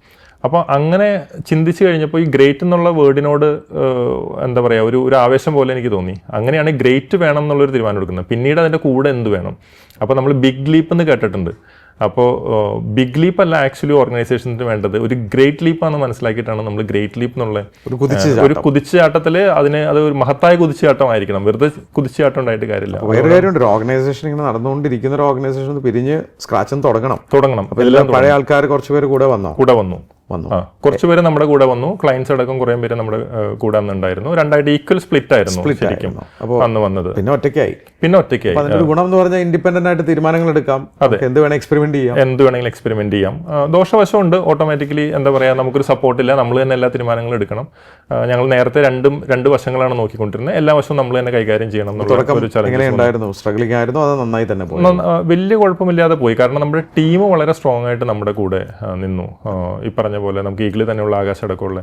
അപ്പോൾ അങ്ങനെ ചിന്തിച്ച് കഴിഞ്ഞപ്പോൾ ഈ ഗ്രേറ്റ് എന്നുള്ള വേർഡിനോട് എന്താ പറയുക, ഒരു ആവേശം പോലെ എനിക്ക് തോന്നി. അങ്ങനെയാണ് ഗ്രേറ്റ് വേണം എന്നുള്ളൊരു തീരുമാനം എടുക്കുന്നത്. പിന്നീട് അതിൻ്റെ കൂടെ എന്ത് വേണം. അപ്പോൾ നമ്മൾ ബിഗ് ലീപ്പ് എന്ന് കേട്ടിട്ടുണ്ട്. അപ്പോൾ ബിഗ് ലീപ്പ് അല്ല ആക്ച്വലി ഓർഗനൈസേഷന് വേണ്ടത്, ഒരു ഗ്രേറ്റ് ലീപ്പാണെന്ന് മനസ്സിലാക്കിയിട്ടാണ് നമ്മൾ ഗ്രേറ്റ് ലീപ്പ് എന്നുള്ള ഒരു കുതിച്ചുചാട്ടത്തിൽ അത് ഒരു മഹത്തായ കുതിച്ചുചാട്ടമായിരിക്കണം. വെറുതെ കുതിച്ചുചാട്ടം ഉണ്ടായിട്ട് കാര്യമില്ല. വേറെ കാര്യമുണ്ട്, ഓർഗനൈസേഷൻ ഇങ്ങനെ നടന്നുകൊണ്ടിരിക്കുന്ന ഒരു ഓർഗനൈസേഷൻ പിരിഞ്ഞ് സ്ക്രാച്ച് തുടങ്ങണം. എല്ലാം പഴയ ആൾക്കാർ കുറച്ചുപേര് കൂടെ വന്നു. വന്നു. കുറച്ച് പേര് നമ്മുടെ കൂടെ വന്നു, ക്ലയൻസ് അടക്കം കുറെ പേര് നമ്മുടെ കൂടെ അന്നുണ്ടായിരുന്നു. രണ്ടായിട്ട് ഈക്വൽ സ്പ്ലിറ്റ് ആയിരുന്നു ശരിക്കും അന്ന് വന്നത്. പിന്നെ ഒറ്റയ്ക്കായി. അതിന്റെ ഗുണം എന്ന് പറഞ്ഞാൽ ഇൻഡിപെൻഡന്റ് ആയിട്ട് തീരുമാനങ്ങൾ എടുക്കാം, എന്ത് വേണമെങ്കിലും എക്സ്പെരിമെന്റ് ചെയ്യാം. ദോഷവശമുണ്ട്, ഓട്ടോമാറ്റിക്കലി എന്താ പറയാ, നമുക്കൊരു സപ്പോർട്ടില്ല, നമ്മൾ തന്നെ എല്ലാ തീരുമാനങ്ങളും എടുക്കണം. ഞങ്ങൾ നേരത്തെ രണ്ട് വശങ്ങളാണ് നോക്കിക്കൊണ്ടിരുന്നത്, എല്ലാ വശവും നമ്മൾ തന്നെ കൈകാര്യം ചെയ്യണം എന്നുള്ള ഒരു ചലഞ്ച്. സ്ട്രഗ്ലിംഗ് ആയിരുന്നു, അത് നന്നായി തന്നെ വലിയ കുഴപ്പമില്ലാതെ പോയി. കാരണം നമ്മുടെ ടീം വളരെ സ്ട്രോങ് ആയിട്ട് നമ്മുടെ കൂടെ നിന്നു. ഈ പറഞ്ഞ പോലെ നമുക്ക് ഈഗിളിൽ തന്നെയുള്ള ആകാശം അടക്കമുള്ള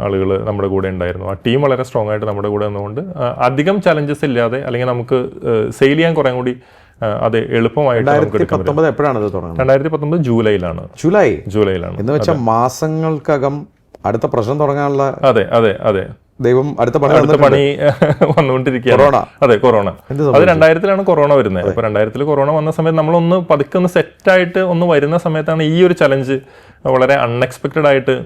ആളുകൾ നമ്മുടെ കൂടെ ഉണ്ടായിരുന്നു. ആ ടീം വളരെ സ്ട്രോങ് ആയിട്ട് നമ്മുടെ കൂടെ നിന്നുകൊണ്ട് അധികം ചലഞ്ചസ് ഇല്ലാതെ, അല്ലെങ്കിൽ നമുക്ക് സെയിൽ ചെയ്യാൻ കുറേ കൂടി അത് എളുപ്പമായിട്ട് നമുക്ക് എടുക്കാൻ പറ്റും. എപ്പോഴാണ് 2019 ജൂലൈയിലാണ് എന്ന് വെച്ചാൽ മാസങ്ങൾക്കകം അടുത്ത പ്രശ്നം തുടങ്ങാനുള്ള. അതെ ദൈവം അടുത്ത പണി വന്നുകൊണ്ടിരിക്കുകയാണ്. അതെ, കൊറോണ. അത് 2000-ലാണ് കൊറോണ വരുന്നത്. അപ്പൊ 2000 കൊറോണ വന്ന സമയത്ത് നമ്മളൊന്ന് പതുക്കെ ഒന്ന് സെറ്റായിട്ട് ഒന്ന് വരുന്ന സമയത്താണ് ഈ ഒരു ചലഞ്ച് വളരെ അൺഎക്സ്പെക്റ്റഡ് ആയിട്ട്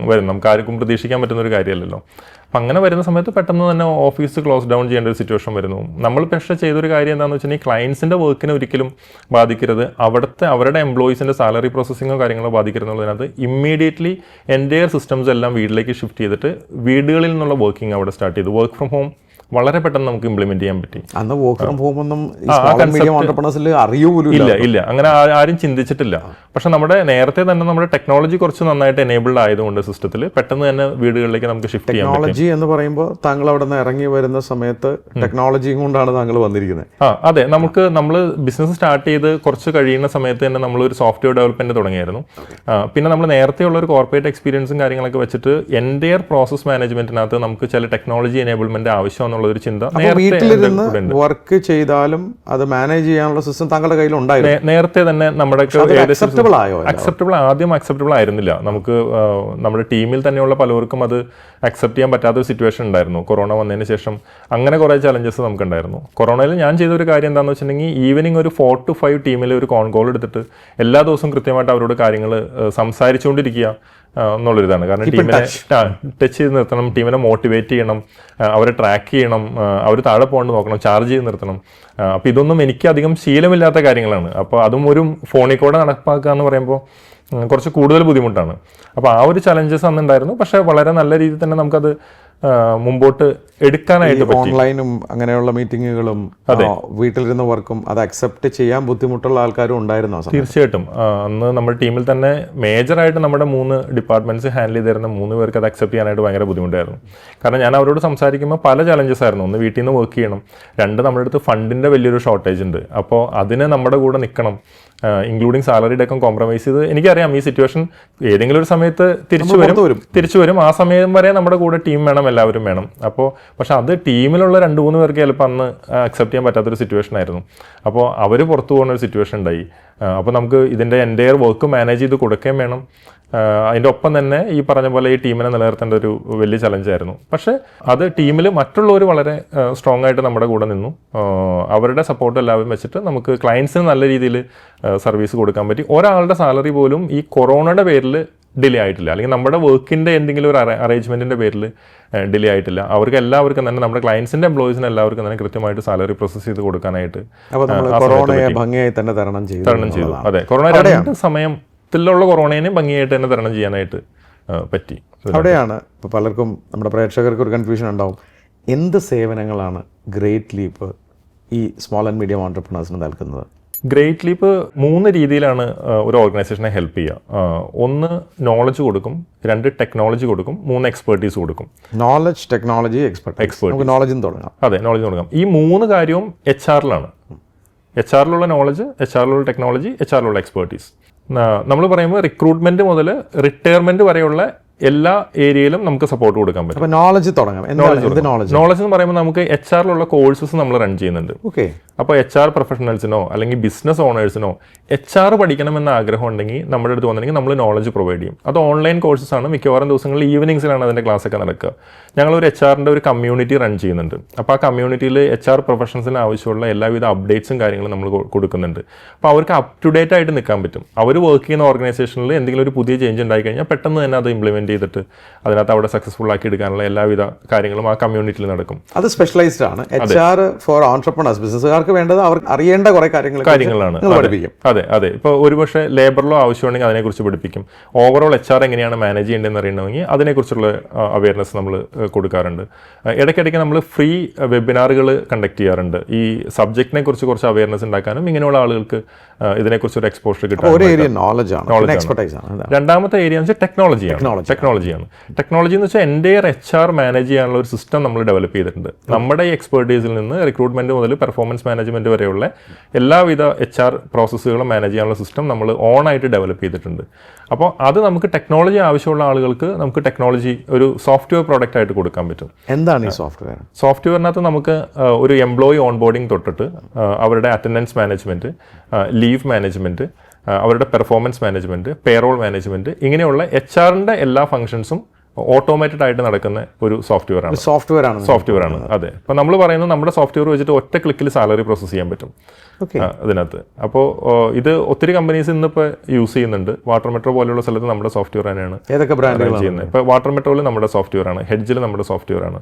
വരും. നമുക്ക് ആർക്കും പ്രതീക്ഷിക്കാൻ പറ്റുന്ന ഒരു കാര്യമല്ലല്ലോ. അപ്പം അങ്ങനെ വരുന്ന സമയത്ത് പെട്ടെന്ന് തന്നെ ഓഫീസ് ക്ലോസ് ഡൗൺ ചെയ്യേണ്ട ഒരു സിറ്റുവേഷൻ വരുന്നു. നമ്മൾ പക്ഷേ ചെയ്തൊരു കാര്യം എന്താണെന്ന് വെച്ചിട്ടുണ്ടെങ്കിൽ ക്ലയൻസിൻ്റെ വർക്കിനെ ഒരിക്കലും ബാധിക്കരുത്, അവരുടെ എംപ്ലോയീസിൻ്റെ സാലറി പ്രോസസ്സിങ്ങോ കാര്യങ്ങളോ ബാധിക്കരുതെന്നുള്ളതിനകത്ത് ഇമ്മീഡിയറ്റ്ലി എൻ്റയർ സിസ്റ്റംസ് എല്ലാം വീട്ടിലേക്ക് ഷിഫ്റ്റ് ചെയ്തിട്ട് വീടുകളിൽ നിന്നുള്ള വർക്കിംഗ് അവിടെ സ്റ്റാർട്ട് ചെയ്തു. വർക്ക് ഫ്രം ഹോം വളരെ പെട്ടെന്ന് നമുക്ക് ഇംപ്ലിമെന്റ് ചെയ്യാൻ പറ്റി. അന്ന് വർക്ക് ഫ്രം ഹോം ഒന്നും ഇല്ല, അങ്ങനെ ആരും ചിന്തിച്ചിട്ടില്ല. പക്ഷെ നമ്മുടെ നേരത്തെ തന്നെ നമ്മുടെ ടെക്നോളജി കുറച്ച് നന്നായിട്ട് എനേബിൾഡ് ആയതുകൊണ്ട് സിസ്റ്റത്തിൽ പെട്ടെന്ന് തന്നെ വീടുകളിലേക്ക് നമുക്ക് ഷിഫ്റ്റ് ചെയ്യാൻ പറ്റും. ടെക്നോളജി എന്ന് പറയുമ്പോൾ താങ്കൾ അവിടെ നിന്ന് ഇറങ്ങി വരുന്ന സമയത്ത് ടെക്നോളജിയും കൊണ്ടാണ് താങ്കൾ വന്നിരിക്കുന്നത്. അതെ, നമ്മൾ ബിസിനസ് സ്റ്റാർട്ട് ചെയ്ത് കുറച്ച് കഴിയുന്ന സമയത്ത് തന്നെ നമ്മളൊരു സോഫ്റ്റ്വെയർ ഡെവലപ്മെന്റ് തുടങ്ങിയായിരുന്നു. പിന്നെ നമ്മൾ നേരത്തെയുള്ള ഒരു കോർപ്പറേറ്റ് എക്സ്പീരിയൻസും കാര്യങ്ങളൊക്കെ വെച്ചിട്ട് എൻ്റയർ പ്രോസസ് മാനേജ്മെന്റിനകത്ത് നമുക്ക് ചില ടെക്നോളജി എനേബിൾമെന്റ് ആവശ്യം ഒരു ചിന്ത വർക്ക് ചെയ്താലും അത് മാനേജ് ചെയ്യാനുള്ള സിസ്റ്റം താങ്കളുടെ കയ്യിൽ ഉണ്ടായിരുന്നു നേരത്തെ തന്നെ. നമ്മുടെ ആദ്യം അക്സെപ്റ്റബിൾ ആയിരുന്നില്ല. നമുക്ക് നമ്മുടെ ടീമിൽ തന്നെയുള്ള പലർക്കും അത് അക്സെപ്റ്റ് ചെയ്യാൻ പറ്റാത്തൊരു സിറ്റുവേഷൻ ഉണ്ടായിരുന്നു കൊറോണ വന്നതിന് ശേഷം. അങ്ങനെ കുറേ ചലഞ്ചസ് നമുക്കുണ്ടായിരുന്നു. കൊറോണയിൽ ഞാൻ ചെയ്തൊരു കാര്യം എന്താണെന്ന് വെച്ചിട്ടുണ്ടെങ്കിൽ ഈവനിങ് ഒരു 4 to 5 ടീമിൽ ഒരു കോൺ കോൾ എടുത്തിട്ട് എല്ലാ ദിവസവും കൃത്യമായിട്ട് അവരോട് കാര്യങ്ങൾ സംസാരിച്ചുകൊണ്ടിരിക്കുക എന്നുള്ളൊരിതാണ്. കാരണം ടീമിനെ ടച്ച് ചെയ്ത് നിർത്തണം, ടീമിനെ മോട്ടിവേറ്റ് ചെയ്യണം, അവരെ ട്രാക്ക് ചെയ്യണം, അവർ താഴെ പോകേണ്ട നോക്കണം, ചാർജ് ചെയ്ത് നിർത്തണം. അപ്പോൾ ഇതൊന്നും എനിക്ക് അധികം ശീലമില്ലാത്ത കാര്യങ്ങളാണ്. അപ്പോൾ അതും ഒരു ഫോണിൽ കൂടെ നടപ്പാക്കുക എന്ന് പറയുമ്പോൾ കുറച്ച് കൂടുതൽ ബുദ്ധിമുട്ടാണ്. അപ്പോൾ ആ ഒരു ചലഞ്ചസ് അന്നുണ്ടായിരുന്നു. പക്ഷേ വളരെ നല്ല രീതിയിൽ തന്നെ നമുക്കത് മുമ്പോട്ട് എടുക്കാനായിട്ട് പറ്റി. ഓൺലൈനും അങ്ങനെയുള്ള മീറ്റിങ്ങുകളും വീട്ടിലിരുന്ന വർക്കും അത് അക്സെപ്റ്റ് ചെയ്യാൻ ബുദ്ധിമുട്ടുള്ള ആൾക്കാരും ഉണ്ടായിരുന്നു. തീർച്ചയായിട്ടും അന്ന് നമ്മുടെ ടീമിൽ തന്നെ മേജറായിട്ട് നമ്മുടെ 3 ഡിപ്പാർട്ട്മെന്റ്സ് ഹാൻഡിൽ ചെയ്തിരുന്ന 3 പേർക്ക് അത് അക്സെപ്റ്റ് ചെയ്യാനായിട്ട് ഭയങ്കര ബുദ്ധിമുട്ടായിരുന്നു. കാരണം ഞാൻ അവരോട് സംസാരിക്കുമ്പോൾ പല ചലഞ്ചസ് ആയിരുന്നു. ഒന്ന്, വീട്ടിൽ നിന്ന് വർക്ക് ചെയ്യണം. 2, നമ്മുടെ അടുത്ത് ഫണ്ടിൻ്റെ വലിയൊരു ഷോർട്ടേജ് ഉണ്ട്. അപ്പോൾ അതിന് നമ്മുടെ കൂടെ നിൽക്കണം, ഇൻക്ലൂഡിങ് സാലറിയുടെ ഒക്കെ കോംപ്രമൈസ് ചെയ്ത്. എനിക്കറിയാം ഈ സിറ്റുവേഷൻ ഏതെങ്കിലും ഒരു സമയത്ത് തിരിച്ചു വരും. ആ സമയം വരെ നമ്മുടെ കൂടെ ടീം വേണം, എല്ലാവരും വേണം. പക്ഷെ അത് ടീമിലുള്ള 2-3 പേർക്ക് ചിലപ്പോൾ അന്ന് അക്സെപ്റ്റ് ചെയ്യാൻ പറ്റാത്തൊരു സിറ്റുവേഷൻ ആയിരുന്നു. അപ്പോൾ അവർ പുറത്തു പോകുന്ന ഒരു സിറ്റുവേഷൻ ഉണ്ടായി. അപ്പോൾ നമുക്ക് ഇതിൻ്റെ എൻ്റയർ വർക്ക് മാനേജ് ചെയ്ത് കൊടുക്കുകയും വേണം. അതിൻ്റെ ഒപ്പം തന്നെ ഈ പറഞ്ഞ പോലെ ഈ ടീമിനെ നിലനിർത്തേണ്ട ഒരു വലിയ ചലഞ്ചായിരുന്നു. പക്ഷേ അത് ടീമിൽ മറ്റുള്ളവർ വളരെ സ്ട്രോങ് ആയിട്ട് നമ്മുടെ കൂടെ നിന്നു. അവരുടെ സപ്പോർട്ട് എല്ലാവരും വെച്ചിട്ട് നമുക്ക് ക്ലയൻസിന് നല്ല രീതിയിൽ സർവീസ് കൊടുക്കാൻ പറ്റി. ഒരാളുടെ സാലറി പോലും ഈ കൊറോണയുടെ പേരിൽ ഡിലേ ആയിട്ടില്ല, അല്ലെങ്കിൽ നമ്മുടെ വർക്കിൻ്റെ എന്തെങ്കിലും ഒരു അറേഞ്ച്മെൻറ്റിൻ്റെ പേരിൽ ഡിലേ ആയിട്ടില്ല. അവർക്ക് എല്ലാവർക്കും തന്നെ, നമ്മുടെ ക്ലയൻസിൻ്റെ എംപ്ലോയീസിന് എല്ലാവർക്കും തന്നെ കൃത്യമായിട്ട് സാലറി പ്രോസസ് ചെയ്ത് കൊടുക്കാനായിട്ട് തരണം ചെയ്തു. അതെ, കൊറോണ 2 സമയത്തിലുള്ള കൊറോണയെ ഭംഗിയായിട്ട് തന്നെ തരണം ചെയ്യാനായിട്ട് പറ്റി. അവിടെയാണ് ഇപ്പോൾ പലർക്കും, നമ്മുടെ പ്രേക്ഷകർക്ക് ഒരു കൺഫ്യൂഷൻ ഉണ്ടാവും. എന്ത് സേവനങ്ങളാണ് ഗ്രേറ്റ് ലീപ്പ് ഈ സ്മോൾ ആൻഡ് മീഡിയം ഓൺടർപ്രണേഴ്സിന് നൽകുന്നത്? ഗ്രേറ്റ് ലീപ്പ് 3 രീതിയിലാണ് ഒരു ഓർഗനൈസേഷനെ ഹെൽപ്പ് ചെയ്യുക. 1, നോളജ് കൊടുക്കും. 2, ടെക്നോളജി കൊടുക്കും. 3, എക്സ്പെർട്ടീസ് കൊടുക്കും. Knowledge, technology, expertise. നോളജിൽ തുടങ്ങാം. അതെ, നോളജ് തുടങ്ങാം. ഈ 3 കാര്യവും HR-ലാണ്. HR-ലുള്ള നോളജ്, HR-ലുള്ള ടെക്നോളജി, HR-ലുള്ള എക്സ്പെർട്ടീസ്. നമ്മൾ പറയുമ്പോൾ റിക്രൂട്ട്മെന്റ് മുതൽ റിട്ടയർമെന്റ് വരെയുള്ള എല്ലാ ഏരിയയിലും നമുക്ക് സപ്പോർട്ട് കൊടുക്കാൻ പറ്റും. നോളജ് തുടങ്ങാം. നോളജ് എന്ന് പറയുമ്പോൾ നമുക്ക് HR-ലുള്ള കോഴ്സസ് നമ്മൾ റൺ ചെയ്യുന്നുണ്ട്. അപ്പോൾ HR പ്രൊഫഷണൽസിനോ അല്ലെങ്കിൽ ബിസിനസ് ഓണേഴ്സിനോ HR പഠിക്കണമെന്ന ആഗ്രഹം ഉണ്ടെങ്കിൽ നമ്മുടെ അടുത്ത് വന്നിട്ടുണ്ടെങ്കിൽ നമ്മൾ നോളജ് പ്രൊവൈഡ് ചെയ്യും. അത് ഓൺലൈൻ കോഴ്സസ് ആണ്. മിക്കവാറും ദിവസങ്ങളിൽ ഈവനിങ്സിലാണ് അതിൻ്റെ ക്ലാസ്സൊക്കെ നടക്കുക. ഞങ്ങളൊരു HR-ൻ്റെ ഒരു കമ്മ്യൂണിറ്റി റൺ ചെയ്യുന്നുണ്ട്. അപ്പോൾ ആ കമ്മ്യൂണിറ്റിയിൽ HR പ്രൊഫഷണൽസിന് ആവശ്യമുള്ള എല്ലാവിധ അപ്ഡേറ്റ്സും കാര്യങ്ങളും നമ്മൾ കൊടുക്കുന്നുണ്ട്. അപ്പോൾ അവർക്ക് അപ് ടു ഡേറ്റ് ആയിട്ട് നിൽക്കാൻ പറ്റും. അവർ വർക്ക് ചെയ്യുന്ന ഓർഗനൈസേഷനിൽ എന്തെങ്കിലും ഒരു പുതിയ ചേഞ്ച് ഉണ്ടായി കഴിഞ്ഞാൽ പെട്ടെന്ന് തന്നെ അത് ഇംപ്ലിമെന്റ് ചെയ്തിട്ട് അതിനകത്ത് അവിടെ സക്സസ്ഫുൾ ആക്കി എടുക്കാനുള്ള എല്ലാവിധ കാര്യങ്ങളും ആ കമ്മ്യൂണിറ്റിയിൽ നടക്കും. അത് സ്പെഷ്യലൈസ്ഡ് ആണ്. HR ഫോർ ഓൺട്രപ്രണേഴ്സ്, ബിസിനസ്സുകാർക്ക് അവർക്ക് വേണ്ടത് അവർ അറിയേണ്ട കുറെ കാര്യങ്ങളാണ്. പഠിപ്പിക്കും. അതെ. ഇപ്പോൾ ഒരുപക്ഷെ ലേബർ ലോ ആവശ്യമുണ്ടെങ്കിൽ അതിനെക്കുറിച്ച് പഠിപ്പിക്കും. ഓവറോൾ HR എങ്ങനെയാണ് മാനേജ് ചെയ്യേണ്ടതെന്ന് അറിയണമെങ്കിൽ അതിനെക്കുറിച്ചുള്ള അവയർനെസ് നമ്മൾ കൊടുക്കാറുണ്ട്. ഇടയ്ക്കിടയ്ക്ക് നമ്മൾ ഫ്രീ വെബിനാറുകൾ കണ്ടക്ട് ചെയ്യാറുണ്ട്. ഈ സബ്ജക്റ്റിനെ കുറിച്ച് കുറച്ച് അവയർനെസ് ഉണ്ടാക്കാനും ഇങ്ങനെയുള്ള ആളുകൾക്ക് ഇതിനെക്കുറിച്ച് ഒരു എക്സ്പോഷർ കിട്ടാൻ. രണ്ടാമത്തെ ഏരിയ എന്ന് വെച്ചാൽ ടെക്നോളജിയാണ്. ടെക്നോളജി എന്ന് വെച്ചാൽ എൻ്റെ HR മാനേജ് ചെയ്യാനുള്ള ഒരു സിസ്റ്റം നമ്മൾ ഡെവലപ്പ് ചെയ്തിട്ടുണ്ട്. നമ്മുടെ ഈ എക്സ്പെർട്ടീസിൽ നിന്ന് റിക്രൂട്ട്മെന്റ് മുതൽ പെർഫോമൻസ് മാനേജ്മെന്റ് വരെയുള്ള എല്ലാവിധ HR പ്രോസസ്സുകളും മാനേജ് ചെയ്യാനുള്ള സിസ്റ്റം നമ്മൾ ഓണായിട്ട് ഡെവലപ്പ് ചെയ്തിട്ടുണ്ട്. അപ്പോൾ അത് നമുക്ക് ടെക്നോളജി ആവശ്യമുള്ള ആളുകൾക്ക് നമുക്ക് ടെക്നോളജി ഒരു സോഫ്റ്റ്വെയർ പ്രോഡക്റ്റ് ആയിട്ട് കൊടുക്കാൻ പറ്റും. എന്താണ് ഈ സോഫ്റ്റ്വെയർ? സോഫ്റ്റ്വെയറിനകത്ത് നമുക്ക് ഒരു എംപ്ലോയി ഓൺബോർഡിംഗ് തൊട്ടിട്ട് അവരുടെ അറ്റൻഡൻസ് മാനേജ്മെന്റ്, ലീവ് മാനേജ്മെന്റ്, അവരുടെ പെർഫോമൻസ് മാനേജ്മെന്റ്, പേറോൾ മാനേജ്മെന്റ്, ഇങ്ങനെയുള്ള HR-ന്റെ എല്ലാ ഫംഗ്ഷൻസും ഓട്ടോമേറ്റഡ് ആയിട്ട് നടക്കുന്ന ഒരു സോഫ്റ്റ്വെയർ ആണ്. അതെ. അപ്പോൾ നമ്മൾ പറയുന്നത് നമ്മുടെ സോഫ്റ്റ്വെയർ വെച്ചിട്ട് ഒറ്റ ക്ലിക്കിൽ സാലറി പ്രോസസ് ചെയ്യാൻ പറ്റും അതിനകത്ത്. അപ്പോൾ ഇത് ഒത്തിരി കമ്പനീസ് ഇന്നിപ്പോൾ യൂസ് ചെയ്യുന്നുണ്ട്. വാട്ടർ മെട്രോ പോലെയുള്ള സ്ഥലത്ത് നമ്മുടെ സോഫ്റ്റ്വെയർ തന്നെയാണ് ചെയ്യുന്നത്. ഇപ്പോൾ വാട്ടർ മെട്രോയിൽ നമ്മുടെ സോഫ്റ്റ്വെയർ ആണ്, ഹെഡ്ജിൽ നമ്മുടെ സോഫ്റ്റ്വെയർ ആണ്.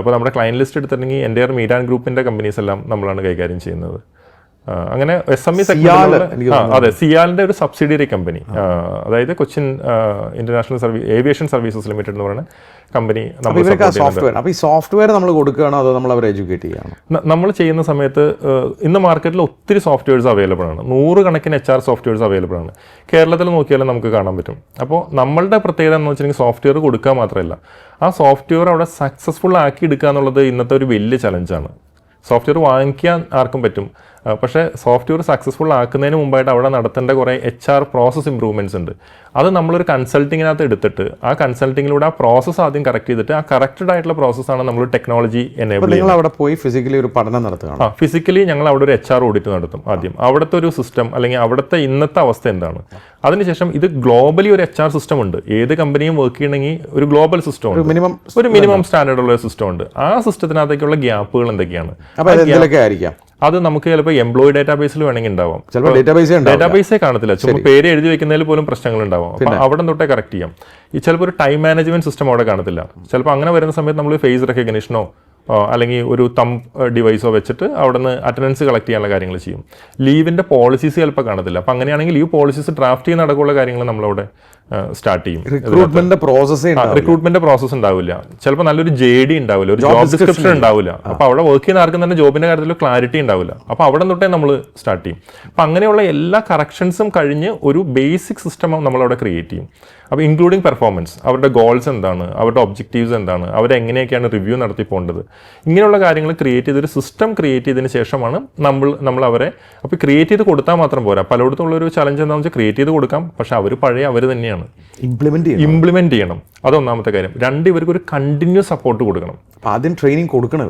ഇപ്പോൾ നമ്മുടെ ക്ലയൻറ്റ് ലിസ്റ്റ് എടുത്തിട്ടുണ്ടെങ്കിൽ എൻ്റെ മീറ്റ് ആൻഡ് ഗ്രൂപ്പിൻ്റെ കമ്പനീസ് എല്ലാം നമ്മളാണ് കൈകാര്യം ചെയ്യുന്നത്. അങ്ങനെ SME സെഗ്മെന്റിലുള്ള അതെ, സിയാലിന്റെ ഒരു സബ്സിഡിയറി കമ്പനി, അതായത് Cochin international aviation services limited എന്ന് പറയുന്ന കമ്പനി സോഫ്റ്റ്വെയർ നമ്മൾ കൊടുക്കുകയാണോ അതോ നമ്മൾ അവരെ എഡ്യൂക്കേറ്റ് ചെയ്യണം? നമ്മൾ ചെയ്യുന്ന സമയത്ത് ഇന്ന് മാർക്കറ്റിൽ ഒത്തിരി സോഫ്റ്റ്വെയർസ് അവൈലബിൾ ആണ്. 100 കണക്കിന് HR സോഫ്റ്റ്വെയർസ് അവൈലബിൾ ആണ്. കേരളത്തിൽ നോക്കിയാലും നമുക്ക് കാണാൻ പറ്റും. അപ്പോൾ നമ്മളുടെ പ്രത്യേകത എന്ന് വെച്ചിട്ടുണ്ടെങ്കിൽ സോഫ്റ്റ്വെയർ കൊടുക്കുക മാത്രമല്ല, ആ സോഫ്റ്റ്വെയർ അവിടെ സക്സസ്ഫുൾ ആക്കി എടുക്കുക എന്നുള്ളത് ഇന്നത്തെ ഒരു വലിയ ചലഞ്ചാണ്. സോഫ്റ്റ്വെയർ വാങ്ങിക്കാൻ ആർക്കും പറ്റും, പക്ഷേ സോഫ്റ്റ്വെയർ സക്സസ്ഫുൾ ആക്കുന്നതിന് മുമ്പായിട്ട് അവിടെ നടത്തേണ്ട കുറേ HR പ്രോസസ് ഇമ്പ്രൂവ്മെൻറ്റ്സ് ഉണ്ട്. അത് നമ്മളൊരു കൺസൾട്ടിങ്ങിനകത്ത് എടുത്തിട്ട് ആ കൺസൾട്ടിങ്ങിലൂടെ ആ പ്രോസസ്സ് ആദ്യം കറക്റ്റ് ചെയ്തിട്ട് ആ കറക്റ്റഡ് ആയിട്ടുള്ള പ്രോസസ്സാണ് നമ്മൾ ടെക്നോളജി എനേബിൾ ചെയ്യുന്നത്. അവിടെ പോയി ഫിസിക്കലി ഒരു പഠനം നടത്തുക. ഫിസിക്കലി ഞങ്ങൾ അവിടെ ഒരു HR ഓഡിറ്റ് നടത്തും ആദ്യം. അവിടുത്തെ ഒരു സിസ്റ്റം അല്ലെങ്കിൽ അവിടുത്തെ ഇന്നത്തെ അവസ്ഥ എന്താണ്. അതിനുശേഷം ഇത് ഗ്ലോബലി ഒരു HR സിസ്റ്റം ഉണ്ട്. ഏത് കമ്പനിയും വർക്ക് ചെയ്യണമെങ്കിൽ ഒരു ഗ്ലോബൽ സിസ്റ്റം ഉണ്ട്, ഒരു മിനിമം സ്റ്റാൻഡേർഡ് ഉള്ള ഒരു സിസ്റ്റം ഉണ്ട്. ആ സിസ്റ്റത്തിനകത്തേക്കുള്ള ഗ്യാപ്പുകൾ എന്തൊക്കെയാണ് അത് നമുക്ക് ചിലപ്പോൾ എംപ്ലോയി ഡേറ്റാബേസിൽ വേണമെങ്കിൽ ഉണ്ടാവാം, ഡേറ്റാബേസേ കാണത്തില്ല, ചിലപ്പോൾ പേര് എഴുതി വെക്കുന്നതിൽ പോലും പ്രശ്നങ്ങൾ ഉണ്ടാവാം. അപ്പം അവിടെ തൊട്ടേ കറക്റ്റ് ചെയ്യാം. ഈ ചിലപ്പോൾ ഒരു ടൈം മാനേജ്മെന്റ് സിസ്റ്റം അവിടെ കാണത്തില്ല. ചിലപ്പോൾ അങ്ങനെ വരുന്ന സമയത്ത് നമ്മൾ ഫേസ് റെക്കഗ്നിഷനോ അല്ലെങ്കിൽ ഒരു തമ്പ് ഡിവൈസോ വെച്ചിട്ട് അവിടെ നിന്ന് അറ്റൻഡൻസ് കളക്ട് ചെയ്യാനുള്ള കാര്യങ്ങൾ ചെയ്യും. ലീവിൻ്റെ പോളിസീസ് ചിലപ്പോൾ കാണത്തില്ല. അപ്പം അങ്ങനെയാണെങ്കിൽ ലീവ് പോളിസീസ് ഡ്രാഫ്റ്റ് ചെയ്യുന്ന നടക്കുള്ള കാര്യങ്ങൾ നമ്മളവിടെ സ്റ്റാർട്ട് ചെയ്യും. റിക്രൂട്ട്മെന്റ് പ്രോസസ് ഉണ്ടാവില്ല, ചിലപ്പോൾ നല്ലൊരു JD ഉണ്ടാവില്ല, ഒരു ജോബ് ഡിസ്ക്രിപ്ഷൻ ഉണ്ടാവില്ല. അപ്പോൾ അവിടെ വർക്ക് ചെയ്യുന്ന ആർക്കും തന്നെ ജോബിന്റെ കാര്യത്തിൽ ക്ലാരിറ്റി ഉണ്ടാവില്ല. അപ്പോൾ അവിടെ തൊട്ടേ നമ്മൾ സ്റ്റാർട്ട് ചെയ്യും. അപ്പം അങ്ങനെയുള്ള എല്ലാ കറക്ഷൻസും കഴിഞ്ഞ് ഒരു ബേസിക് സിസ്റ്റം നമ്മളവിടെ ക്രിയേറ്റ് ചെയ്യും. അപ്പോൾ ഇൻക്ലൂഡിങ് പെർഫോമൻസ്, അവരുടെ ഗോൾസ് എന്താണ്, അവരുടെ ഒബ്ജക്റ്റീവ്സ് എന്താണ്, അവരെങ്ങനെയൊക്കെയാണ് റിവ്യൂ നടത്തി പോകേണ്ടത്, ഇങ്ങനെയുള്ള കാര്യങ്ങൾ ക്രിയേറ്റ് ചെയ്തൊരു സിസ്റ്റം ക്രിയേറ്റ് ചെയ്തതിന് ശേഷമാണ് നമ്മൾ അവരെ അപ്പോൾ ക്രിയേറ്റ് ചെയ്ത് കൊടുത്താൽ മാത്രം പോരാ. പലയിടത്തുള്ളൊരു ചലഞ്ച് എന്താണെന്ന് വെച്ചാൽ ക്രിയേറ്റ് ചെയ്ത് കൊടുക്കാം, പക്ഷെ അവർ തന്നെയാണ് ഇംപ്ലിമെന്റ് ചെയ്യണം. അതൊന്നാമത്തെ കാര്യം. രണ്ട്, ഇവർക്ക് ഒരു കണ്ടിന്യൂസ് സപ്പോർട്ട് കൊടുക്കണം. ആദ്യം ട്രെയിനിങ് കൊടുക്കണം.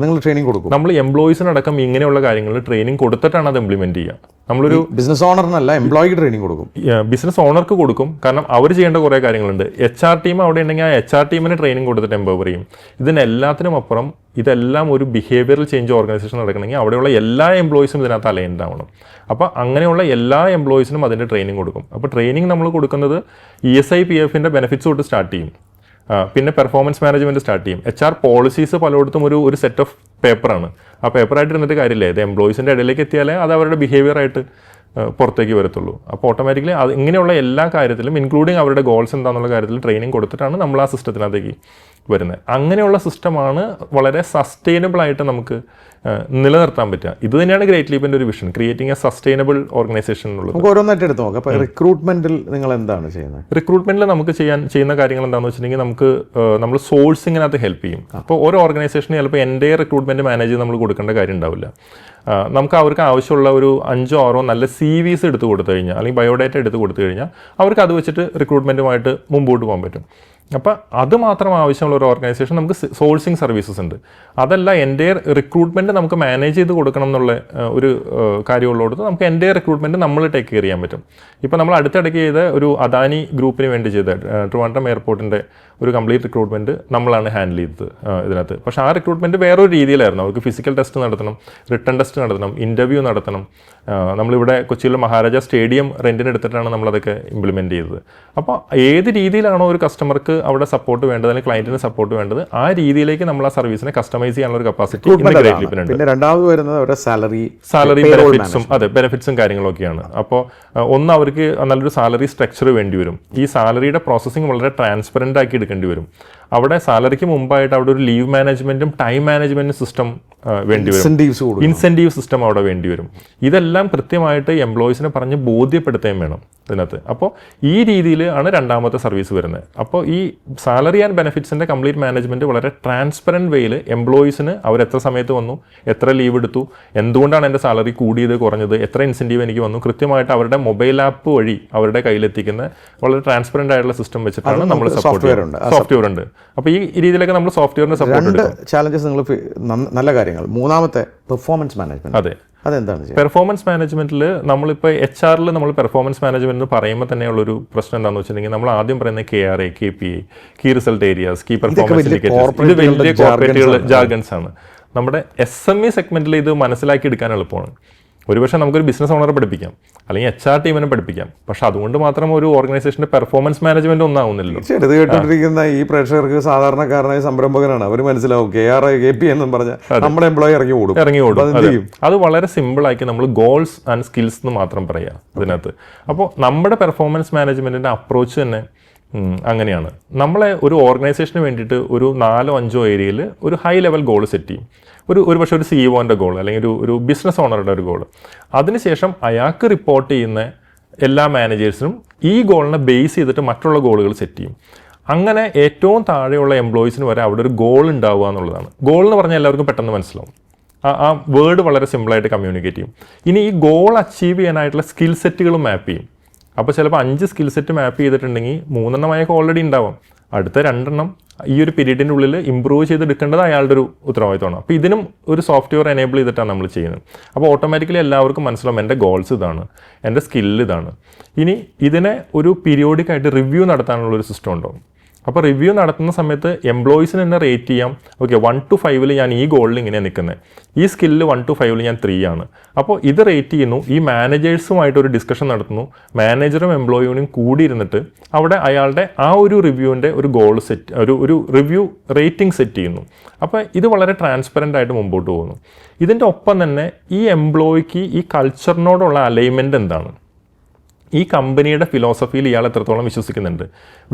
നിങ്ങൾ ട്രെയിനിങ് കൊടുക്കും. നമ്മൾ എംപ്ലോയീസിനടക്കം ഇങ്ങനെയുള്ള കാര്യങ്ങൾ ട്രെയിനിങ് കൊടുത്തിട്ടാണ് അത് ഇംപ്ലിമെന്റ് ചെയ്യുക. നമ്മളൊരു ബിസിനസ് ഓണറിനല്ല എംപ്ലോയിക്ക് ട്രെയിനിങ് കൊടുക്കും. ബിസിനസ് ഓണർക്ക് കൊടുക്കും, കാരണം അവർ ചെയ്യേണ്ട കുറേ കാര്യങ്ങളുണ്ട്. HR ടീം അവിടെ ഉണ്ടെങ്കിൽ ആ HR ടീമിന് ട്രെയിനിങ് കൊടുത്തിട്ട് എംപവർ ചെയ്യും. ഇതിനെല്ലാത്തിനും അപ്പുറം ഇതെല്ലാം ഒരു ബിഹേവിയറൽ ചേഞ്ച് ഓർഗനൈസേഷൻ നടക്കണമെങ്കിൽ അവിടെയുള്ള എല്ലാ എംപ്ലോയീസും ഇതിനകത്ത് അലൈൻഡ് ആവണം. അപ്പോൾ അങ്ങനെയുള്ള എല്ലാ എംപ്ലോയീസിനും അതിൻ്റെ ട്രെയിനിങ് കൊടുക്കും. അപ്പോൾ ട്രെയിനിങ് നമ്മൾ കൊടുക്കുന്നത് ESI PF-ൻ്റെ ബെനിഫിറ്റ്സ് തൊട്ട് സ്റ്റാർട്ട് ചെയ്യും. പിന്നെ പെർഫോമൻസ് മാനേജ്മെൻറ്റ് സ്റ്റാർട്ട് ചെയ്യും. HR പോളിസീസ് പലയിടത്തും ഒരു സെറ്റ് ഓഫ് പേപ്പറാണ്. ആ പേപ്പറായിട്ട് ഇരുന്നിട്ട് കാര്യമില്ല. ഇത് എംപ്ലോയീസിൻ്റെ ഇടയിലേക്ക് എത്തിയാലേ അത് അവരുടെ ബിഹേവിയറായിട്ട് പുറത്തേക്ക് വരത്തുള്ളൂ. അപ്പോൾ ഓട്ടോമാറ്റിക്കലി അത് ഇങ്ങനെയുള്ള എല്ലാ കാര്യത്തിലും ഇൻക്ലൂഡിങ് അവരുടെ ഗോൾസ് എന്താണെന്നുള്ള കാര്യത്തിൽ ട്രെയിനിങ് കൊടുത്തിട്ടാണ് നമ്മൾ ആ സിസ്റ്റത്തിനകത്തേക്ക് വരുന്നത്. അങ്ങനെയുള്ള സിസ്റ്റമാണ് വളരെ സസ്റ്റൈനബിൾ ആയിട്ട് നമുക്ക് നിലനിർത്താൻ പറ്റുക. ഇത് തന്നെയാണ് ഗ്രേറ്റ് ലീപ്പിൻ്റെ ഒരു vision, creating A sustainable organisation എന്നുള്ളത്. ഓരോന്നായിട്ട് എടുത്ത് നോക്കാം. അപ്പോൾ റിക്രൂട്ട്മെന്റിൽ നിങ്ങൾ എന്താണ് ചെയ്യുന്നത്? റിക്രൂട്ട്മെന്റിൽ നമുക്ക് ചെയ്യുന്ന കാര്യങ്ങൾ എന്താണെന്ന് വെച്ചിട്ടുണ്ടെങ്കിൽ നമ്മൾ സോഴ്സിങ്ങിനകത്ത് ഹെൽപ്പ് ചെയ്യും. അപ്പോൾ ഓരോ ഓർഗനൈസേഷന് ചിലപ്പോൾ എൻ്റെ റിക്രൂട്ട്മെന്റ് മാനേജ് ചെയ്ത് നമ്മൾ കൊടുക്കേണ്ട കാര്യം ഉണ്ടാവില്ല. നമുക്ക് അവർക്ക് ആവശ്യമുള്ള ഒരു 5 or 6 നല്ല CVs എടുത്ത് കൊടുത്തു കഴിഞ്ഞാൽ അല്ലെങ്കിൽ ബയോഡേറ്റ എടുത്ത് കൊടുത്തു കഴിഞ്ഞാൽ അവർക്ക് അത് വെച്ചിട്ട് റിക്രൂട്ട്മെൻറ്റുമായിട്ട് മുമ്പോട്ട് പോകാൻ പറ്റും. അപ്പോൾ അത് മാത്രം ആവശ്യമുള്ള ഒരു ഓർഗനൈസേഷൻ നമുക്ക് സോഴ്സിങ് സർവീസസ് ഉണ്ട്. അതല്ല എൻ്റെ റിക്രൂട്ട്മെൻറ്റ് നമുക്ക് മാനേജ് ചെയ്ത് കൊടുക്കണം എന്നുള്ള ഒരു കാര്യമുള്ളടത്ത് നമുക്ക് എൻ്റെ റിക്രൂട്ട്മെൻറ്റ് നമ്മൾ ടേക്ക് കെയർ ചെയ്യാൻ പറ്റും. ഇപ്പോൾ നമ്മൾ അടുത്തിടയ്ക്ക് ചെയ്ത ഒരു അദാനി ഗ്രൂപ്പിന് വേണ്ടി ചെയ്ത ട്രിവാൻഡ്രം എയർപോർട്ടിൻ്റെ ഒരു കംപ്ലീറ്റ് റിക്രൂട്ട്മെൻറ്റ് നമ്മളാണ് ഹാൻഡിൽ ചെയ്തത് ഇതിനകത്ത്. പക്ഷേ ആ റിക്രൂട്ട്മെൻറ്റ് വേറൊരു രീതിയിലായിരുന്നു. അവർക്ക് ഫിസിക്കൽ ടെസ്റ്റ് നടത്തണം, റിട്ടേൺ ടെസ്റ്റ് നടത്തണം, ഇൻ്റർവ്യൂ നടത്തണം. നമ്മളിവിടെ കൊച്ചിയിലെ മഹാരാജ സ്റ്റേഡിയം റെൻറ്റിന് എടുത്തിട്ടാണ് നമ്മളതൊക്കെ ഇംപ്ലിമെൻറ്റ് ചെയ്തത്. അപ്പോൾ ഏത് രീതിയിലാണോ ഒരു കസ്റ്റമർക്ക് അവിടെ സപ്പോർട്ട് വേണ്ടത്, അല്ലെങ്കിൽ ക്ലയന്റിന് സപ്പോർട്ട് വേണ്ടത്, ആ രീതിയിലേക്ക് നമ്മൾ ആ സർവീസിനെ കസ്റ്റമൈസ് ചെയ്യാനുള്ള ഒരു കപ്പാസിറ്റി ഗ്രേറ്റ് ലീപ്പിനുണ്ട്. പിന്നെ രണ്ടാമത് വരുന്നത് അവരുടെ സാലറി ബെനിഫിറ്റ്സും, അതെ, ബെനിഫിറ്റ്സും കാര്യങ്ങളൊക്കെയാണ്. അപ്പോൾ ഒന്ന് അവർക്ക് നല്ലൊരു സാലറി സ്ട്രക്ചർ വേണ്ടി വരും. ഈ സാലറിയുടെ പ്രോസസ്സിംഗ് വളരെ ട്രാൻസ്പെറൻ്റ് ആക്കി എടുക്കേണ്ടി വരും. അവിടെ സാലറിക്ക് മുമ്പായിട്ട് അവിടെ ഒരു ലീവ് മാനേജ്മെന്റും ടൈം മാനേജ്മെന്റും സിസ്റ്റം വേണ്ടി വരും, ഇൻസെന്റീവ് സിസ്റ്റം അവിടെ വേണ്ടി വരും. ഇതെല്ലാം കൃത്യമായിട്ട് എംപ്ലോയീസിനെ പറഞ്ഞ് ബോധ്യപ്പെടുത്തുകയും വേണം ഇതിനകത്ത്. അപ്പോൾ ഈ രീതിയിൽ ആണ് രണ്ടാമത്തെ സർവീസ് വരുന്നത്. അപ്പോൾ ഈ സാലറി ആൻഡ് ബെനിഫിറ്റ്സിന്റെ കംപ്ലീറ്റ് മാനേജ്മെന്റ് വളരെ ട്രാൻസ്പെറൻറ്റ് വേയിൽ എംപ്ലോയീസിന് അവർ എത്ര സമയത്ത് വന്നു, എത്ര ലീവ് എടുത്തു, എന്തുകൊണ്ടാണ് എൻ്റെ സാലറി കൂടിയത് കുറഞ്ഞത്, എത്ര ഇൻസെന്റീവ് എനിക്ക് വന്നു, കൃത്യമായിട്ട് അവരുടെ മൊബൈൽ ആപ്പ് വഴി അവരുടെ കയ്യിലെത്തിക്കുന്ന വളരെ ട്രാൻസ്പെറൻറ്റ് ആയിട്ടുള്ള സിസ്റ്റം വെച്ചിട്ടാണ് നമ്മൾ സോഫ്റ്റ്വെയർ ഉണ്ട്. അപ്പോൾ ഈ രീതിയിലൊക്കെ നമ്മൾ സോഫ്റ്റ്വെയറിന് സപ്പോർട്ട് എടുക്കും. ചാലഞ്ചസ് നിങ്ങൾ നല്ല കാര്യങ്ങൾ. മൂന്നാമത്തെ പെർഫോമൻസ് മാനേജ്മെന്റ്. അതെ, അതെന്താണ്? പെർഫോമൻസ് മാനേജ്മെന്റിൽ നമ്മളിപ്പോൾ HR നമ്മൾ പെർഫോമൻസ് മാനേജ്മെന്റ് എന്ന് പറയുമ്പോൾ തന്നെയുള്ളൊരു പ്രശ്നം എന്താണെന്ന് വെച്ചിട്ടുണ്ടെങ്കിൽ നമ്മൾ ആദ്യം പറയുന്നത് KRA, KPI, key result areas, key performance indicators. ഇത് വലിയ കോർപ്പറേറ്റുകൾ ജാർഗൻസ് ആണ്. നമ്മുടെ SME സെഗ്മെന്റിൽ ഇത് മനസ്സിലാക്കി എടുക്കാൻ എളുപ്പമാണ്. ഒരുപക്ഷെ നമുക്കൊരു ബിസിനസ് ഓണറെ പഠിപ്പിക്കാം, അല്ലെങ്കിൽ HR ടീമിനെ പഠിപ്പിക്കാം. പക്ഷെ അതുകൊണ്ട് മാത്രം ഒരു ഓർഗനൈസേഷന്റെ പെർഫോമൻസ് മാനേജ്മെന്റ് ഒന്നാവുന്നില്ലല്ലോ. ഇത് കേട്ടുകൊണ്ടിരിക്കുന്ന ഈ പ്രേക്ഷകർക്ക് സാധാരണക്കാരനായ സംരംഭകനാണ്, അവർ മനസ്സിലാവും KRA, KPI എന്നും പറഞ്ഞാൽ നമ്മുടെ എംപ്ലോയി ഇറങ്ങി ഓടും. അത് വളരെ സിമ്പിൾ ആക്കി നമ്മൾ ഗോൾസ് ആൻഡ് സ്കിൽസ് എന്ന് മാത്രം പറയാം ഇതിനകത്ത്. അപ്പോൾ നമ്മുടെ പെർഫോമൻസ് മാനേജ്മെന്റിന്റെ അപ്രോച്ച് തന്നെ അങ്ങനെയാണ്. നമ്മളെ ഒരു ഓർഗനൈസേഷന് വേണ്ടിയിട്ട് ഒരു 4-5 ഏരിയയിൽ ഒരു ഹൈ ലെവൽ ഗോൾ സെറ്റ് ചെയ്യും. ഒരു പക്ഷേ ഒരു CEO ഗോൾ, അല്ലെങ്കിൽ ഒരു ബിസിനസ് ഓണറുടെ ഒരു ഗോൾ. അതിനുശേഷം അയാൾക്ക് റിപ്പോർട്ട് ചെയ്യുന്ന എല്ലാ മാനേജേഴ്സിനും ഈ ഗോളിനെ ബേസ് ചെയ്തിട്ട് മറ്റുള്ള ഗോളുകൾ സെറ്റ് ചെയ്യും. അങ്ങനെ ഏറ്റവും താഴെയുള്ള എംപ്ലോയീസിന് വരെ അവിടെ ഒരു ഗോൾ ഉണ്ടാവുക എന്നുള്ളതാണ്. ഗോൾ എന്ന് പറഞ്ഞാൽ എല്ലാവർക്കും പെട്ടെന്ന് മനസ്സിലാവും. ആ വേർഡ് വളരെ സിമ്പിളായിട്ട് കമ്മ്യൂണിക്കേറ്റ് ചെയ്യും. ഇനി ഈ ഗോൾ അച്ചീവ് ചെയ്യാനായിട്ടുള്ള സ്കിൽ സെറ്റുകളും മാപ്പ് ചെയ്യും. അപ്പോൾ ചിലപ്പോൾ 5 സ്കിൽ സെറ്റ് മാപ്പ് ചെയ്തിട്ടുണ്ടെങ്കിൽ 3 അയാൾക്ക് ഓൾറെഡി ഉണ്ടാവും. അടുത്ത 2 ഈ ഒരു പീരീഡിൻ്റെ ഉള്ളിൽ ഇമ്പ്രൂവ് ചെയ്തെടുക്കേണ്ടത് അയാളുടെ ഒരു ഉത്തരവാദിത്തമാണ്. അപ്പോൾ ഇതിനും ഒരു സോഫ്റ്റ്വെയർ എനേബിൾ ചെയ്തിട്ടാണ് നമ്മൾ ചെയ്യുന്നത്. അപ്പോൾ ഓട്ടോമാറ്റിക്കലി എല്ലാവർക്കും മനസ്സിലാവും എൻ്റെ ഗോൾസ് ഇതാണ്, എൻ്റെ സ്കില്ല് ഇതാണ്. ഇനി ഇതിനെ ഒരു പീരിയോഡിക് ആയിട്ട് റിവ്യൂ നടത്താനുള്ളൊരു സിസ്റ്റം ഉണ്ടാവും. അപ്പോൾ റിവ്യൂ നടത്തുന്ന സമയത്ത് എംപ്ലോയീസിന് തന്നെ റേറ്റ് ചെയ്യാം. ഓക്കെ, 1 to 5 ഞാൻ ഈ ഗോളിൽ ഇങ്ങനെയാണ് നിൽക്കുന്നത്, ഈ സ്കില്ല് 1 to 5 ഞാൻ 3 ആണ്. അപ്പോൾ ഇത് റേറ്റ് ചെയ്യുന്നു. ഈ മാനേജേഴ്സുമായിട്ടൊരു ഡിസ്കഷൻ നടത്തുന്നു. മാനേജറും എംപ്ലോയിയും കൂടി ഇരുന്നിട്ട് അവിടെ അയാളുടെ ആ ഒരു റിവ്യൂവിൻ്റെ ഒരു ഗോൾ സെറ്റ്, ഒരു റിവ്യൂ റേറ്റിംഗ് സെറ്റ് ചെയ്യുന്നു. അപ്പോൾ ഇത് വളരെ ട്രാൻസ്പെറൻ്റ് ആയിട്ട് മുമ്പോട്ട് പോകുന്നു. ഇതിൻ്റെ ഒപ്പം തന്നെ ഈ എംപ്ലോയിക്ക് ഈ കൾച്ചറിനോടുള്ള അലൈൻമെൻറ്റ് എന്താണ്, ഈ കമ്പനിയുടെ ഫിലോസഫിയിൽ ഇയാൾ എത്രത്തോളം വിശ്വസിക്കുന്നുണ്ട്,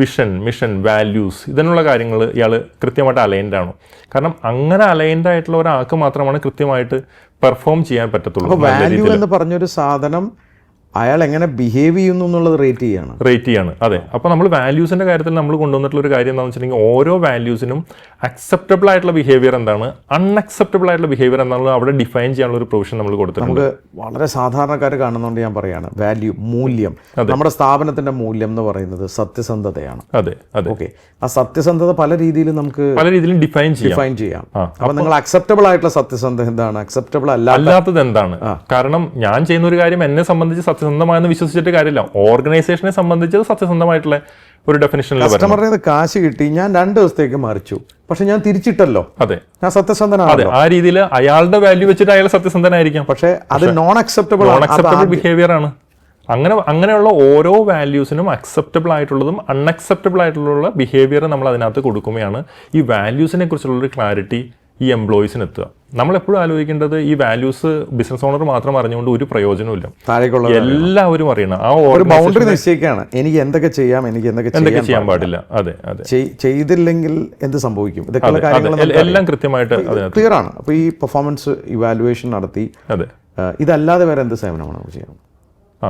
വിഷൻ, മിഷൻ, വാല്യൂസ്, ഇതിനുള്ള കാര്യങ്ങൾ ഇയാൾ കൃത്യമായിട്ട് അലൈൻഡ് ആണോ? കാരണം അങ്ങനെ അലൈൻഡ് ആയിട്ടുള്ള ഒരാൾക്ക് മാത്രമാണ് കൃത്യമായിട്ട് പെർഫോം ചെയ്യാൻ പറ്റത്തുള്ളൂ. വാല്യൂ എന്ന് പറഞ്ഞൊരു സാധനം അയാൾ എങ്ങനെ ബിഹേവ് ചെയ്യുന്നു എന്നുള്ളത് റേറ്റ് ചെയ്യാണ്. അതെ. അപ്പോൾ നമ്മൾ വാല്യൂസിൻ്റെ കാര്യത്തിൽ നമ്മൾ കൊണ്ടുവന്നിട്ടുള്ള ഒരു കാര്യം എന്താണെന്ന് വെച്ചിട്ടുണ്ടെങ്കിൽ ഓരോ വാല്യൂസിനും അക്സെപ്റ്റബിൾ ആയിട്ടുള്ള ബിഹേവിയർ എന്താണ്, അൺഅക്സെപ്റ്റബിൾ ആയിട്ടുള്ള ബിഹേവിയർ എന്താണെന്ന് അവിടെ ഡിഫൈൻ ചെയ്യാനുള്ള ഒരു പ്രൊവിഷൻ നമ്മൾ കൊടുത്തിട്ടുണ്ട്. നമുക്ക് വളരെ സാധാരണക്കാർ കാണുന്നതുകൊണ്ട് ഞാൻ പറയാണ്, വാല്യൂ, മൂല്യം, നമ്മുടെ സ്ഥാപനത്തിന്റെ മൂല്യം എന്ന് പറയുന്നത് സത്യസന്ധതയാണ്. അതെ. ഓക്കെ, ആ സത്യസന്ധത പല രീതിയിലും നമുക്ക് ഡിഫൈൻ ചെയ്യാം. അപ്പോൾ നിങ്ങൾ അക്സെപ്റ്റബിൾ ആയിട്ടുള്ള സത്യസന്ധത എന്താണ്, അക്സെപ്റ്റബിൾ അല്ലാത്തത് എന്താണ്? കാരണം ഞാൻ ചെയ്യുന്ന ഒരു കാര്യം എന്നെ സംബന്ധിച്ച് സത്യസന്ധമായെന്ന് വിശ്വസിച്ചിട്ട് കാര്യമില്ല. ഓർഗനൈസേഷനെ സംബന്ധിച്ച് സത്യസന്ധമായിട്ടുള്ള ഒരു ഡെഫിനിഷനിൽ കസ്റ്റമറിന് കാശ് കിട്ടി, ഞാൻ 2 ദിവസത്തേക്ക് മറിച്ചു, പക്ഷെ ഞാൻ തിരിച്ചിട്ടല്ലോ, അതെ, ഞാൻ സത്യസന്ധനാണ്. ആ രീതിയിൽ അയാളുടെ വാല്യൂ വെച്ചിട്ട് അയാൾ സത്യസന്ധനായിരിക്കാം, പക്ഷെ അത് നോൺ അക്സെപ്റ്റബിൾ ബിഹേവിയർ ആണ്. അങ്ങനെയുള്ള ഓരോ വാല്യൂസിനും അക്സെപ്റ്റബിൾ ആയിട്ടുള്ളതും അൺഅക്സെപ്റ്റബിൾ ആയിട്ടുള്ള ബിഹേവിയർ നമ്മൾ അതിനകത്ത് കൊടുക്കുമ്പോഴാണ് ഈ വാല്യൂസിനെ കുറിച്ചുള്ളൊരു ക്ലാരിറ്റി ഈ എംപ്ലോയീസിന് എത്തുക. നമ്മളെപ്പോഴും ആലോചിക്കേണ്ടത് ഈ വാല്യൂസ് ബിസിനസ് ഓണർ മാത്രം അറിഞ്ഞുകൊണ്ട് ഒരു പ്രയോജനമില്ല, എല്ലാവരും അറിയണം. ആ ഒരു ബൗണ്ടറി നിശ്ചയിക്കുകയാണ്, എനിക്ക് എന്തൊക്കെ ചെയ്യാം, എനിക്ക് എന്തൊക്കെ ചെയ്യാൻ പാടില്ല. അതെ, ചെയ്തില്ലെങ്കിൽ എന്ത് സംഭവിക്കും, എല്ലാം കൃത്യമായിട്ട് ക്ലിയർ ആണ്. അപ്പോൾ ഈ പെർഫോമൻസ് ഇവാലുവേഷൻ നടത്തി, അതെ, ഇതല്ലാതെ വേറെ എന്ത് സേവനമാണ് ചെയ്യുന്നത്?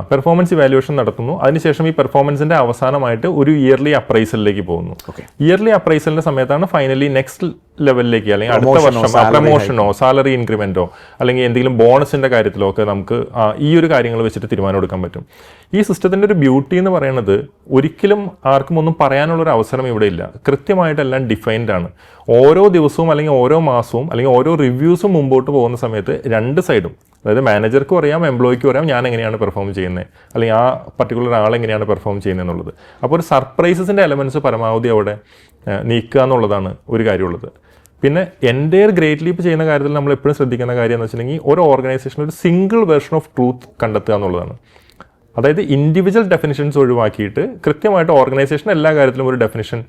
പെർഫോമൻസ് ഇവാലുവേഷൻ നടത്തുന്നു. അതിനുശേഷം ഈ പെർഫോമൻസിന്റെ അവസാനമായിട്ട് ഒരു ഇയർലി അപ്രൈസലിലേക്ക് പോകുന്നു. ഇയർലി അപ്രൈസലിന്റെ സമയത്താണ് ഫൈനലി നെക്സ്റ്റ് ലെവലിലേക്ക്, അല്ലെങ്കിൽ അടുത്ത വർഷം പ്രമോഷനോ സാലറി ഇൻക്രിമെന്റോ അല്ലെങ്കിൽ എന്തെങ്കിലും ബോണസിന്റെ കാര്യത്തിലോ ഒക്കെ നമുക്ക് ഈ ഒരു കാര്യങ്ങൾ വെച്ചിട്ട് തീരുമാനം എടുക്കാൻ പറ്റും. ഈ സിസ്റ്റത്തിന്റെ ഒരു ബ്യൂട്ടി എന്ന് പറയുന്നത് ഒരിക്കലും ആർക്കും ഒന്നും പറയാനുള്ളൊരു അവസരം ഇവിടെ ഇല്ല. കൃത്യമായിട്ടെല്ലാം ഡിഫൈൻഡ് ആണ്. ഓരോ ദിവസവും അല്ലെങ്കിൽ ഓരോ മാസവും അല്ലെങ്കിൽ ഓരോ റിവ്യൂസും മുമ്പോട്ട് പോകുന്ന സമയത്ത് 2 സൈഡും, അതായത് മാനേജർക്കും അറിയാം, എംപ്ലോയിക്കും അറിയാം ഞാൻ എങ്ങനെയാണ് പെർഫോം ചെയ്യുന്നത്, അല്ലെങ്കിൽ ആ പർട്ടിക്കുലർ ആൾ എങ്ങനെയാണ് പെർഫോം ചെയ്യുന്നത് എന്നുള്ളത്. അപ്പോൾ ഒരു സർപ്രൈസസിൻ്റെ എലമെൻറ്റ്സ് പരമാവധി അവിടെ നീക്കുക എന്നുള്ളതാണ് ഒരു കാര്യമുള്ളത്. പിന്നെ എൻ്റെ ഗ്രേറ്റ് ലീപ്പ് ചെയ്യുന്ന കാര്യത്തിൽ നമ്മൾ എപ്പോഴും ശ്രദ്ധിക്കുന്ന കാര്യം എന്ന് വെച്ചിട്ടുണ്ടെങ്കിൽ ഒരു ഓർഗനൈസേഷൻ ഒരു സിംഗിൾ വേർഷൻ ഓഫ് ട്രൂത്ത് കണ്ടെത്തുക എന്നുള്ളതാണ്. അതായത് ഇൻഡിവിജ്വൽ ഡെഫിനിഷൻസ് ഒഴിവാക്കിയിട്ട് കൃത്യമായിട്ട് ഓർഗനൈസേഷൻ എല്ലാ കാര്യത്തിലും ഒരു ഡെഫിനിഷൻ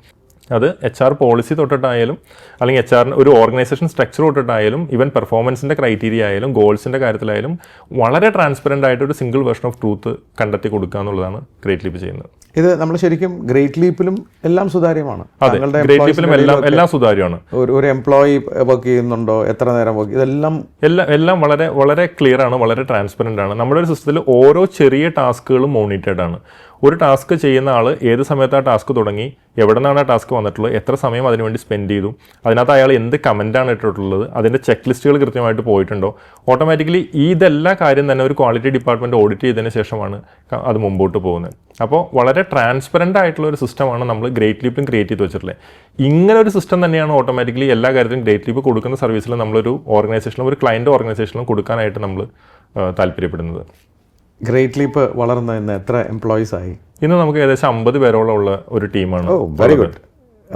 അത് HR പോളിസി തൊട്ടിട്ടായാലും അല്ലെങ്കിൽ HR ഒരു ഓർഗനൈസേഷൻ സ്ട്രക്ചർ തൊട്ടിട്ടായാലും ഈവൻ പെർഫോമൻസിൻ്റെ ക്രൈറ്റീരിയ ആയാലും ഗോൾസിൻ്റെ കാര്യത്തിലായാലും വളരെ ട്രാൻസ്പെറൻ്റ് ആയിട്ട് ഒരു സിംഗിൾ വേർഷൻ ഓഫ് ട്രൂത്ത് കണ്ടെത്തി കൊടുക്കുക എന്നുള്ളതാണ് ഗ്രേറ്റ് ലീപ്പ് ചെയ്യുന്നത്. ഇത് നമ്മൾ ശരിക്കും ഗ്രേറ്റ് ലീപ്പിലും എല്ലാം സുതാര്യമാണ്. അതെ, ഗ്രേറ്റ് ലീപ്പിലും എല്ലാം സുതാര്യമാണ്. ഒരു എംപ്ലോയി വർക്ക് ചെയ്യുന്നുണ്ടോ, എത്ര നേരം വർക്ക്, എല്ലാം വളരെ വളരെ ക്ലിയർ ആണ്, വളരെ ട്രാൻസ്പെറൻ്റ് ആണ്. നമ്മുടെ ഒരു സിസ്റ്റത്തിൽ ഓരോ ചെറിയ ടാസ്കുകളും മോണിറ്റേർഡ് ആണ്. ഒരു ടാസ്ക് ചെയ്യുന്ന ആൾ ഏത് സമയത്ത് ആ ടാസ്ക് തുടങ്ങി, എവിടെ നിന്നാണ് ആ ടാസ്ക് വന്നിട്ടുള്ളത്, എത്ര സമയം അതിനുവേണ്ടി സ്പെൻഡ് ചെയ്തു, അതിനകത്ത് അയാൾ എന്ത് കമൻറ്റാണ് ഇട്ടിട്ടുള്ളത്, അതിൻ്റെ ചെക്ക് ലിസ്റ്റുകൾ കൃത്യമായിട്ട് പോയിട്ടുണ്ടോ, ഓട്ടോമാറ്റിക്കലി ഇതെല്ലാ കാര്യം തന്നെ ഒരു ക്വാളിറ്റി ഡിപ്പാർട്ട്മെൻറ്റ് ഓഡിറ്റ് ചെയ്തതിന് ശേഷമാണ് അത് മുമ്പോട്ട് പോകുന്നത്. അപ്പോൾ വളരെ ട്രാൻസ്പെറൻ്റ് ആയിട്ടുള്ള ഒരു സിസ്റ്റമാണ് നമ്മൾ ഗ്രേറ്റ് ലീപ്പിലും ക്രിയേറ്റ് ചെയ്ത് വെച്ചിട്ടുള്ളത്. ഇങ്ങനെ ഒരു സിസ്റ്റം തന്നെയാണ് ഓട്ടോമാറ്റിക്കലി എല്ലാ കാര്യത്തിലും ഗ്രേറ്റ് ലീപ്പ് കൊടുക്കുന്ന സർവീസിൽ നമ്മളൊരു ഓർഗനൈസേഷനിലും ഒരു ക്ലയൻറ്റ് ഓർഗനൈസേഷനിലും കൊടുക്കാനായിട്ട് നമ്മൾ താല്പര്യപ്പെടുന്നത്. ഗ്രേറ്റ് ലീപ്പ് വളർന്ന ഇന്ന് എത്ര എംപ്ലോയീസ് ആയി? ഇന്ന് നമുക്ക് ഏകദേശം 50 പേരോളം ഉള്ള ഒരു ടീമാണ്. Very good.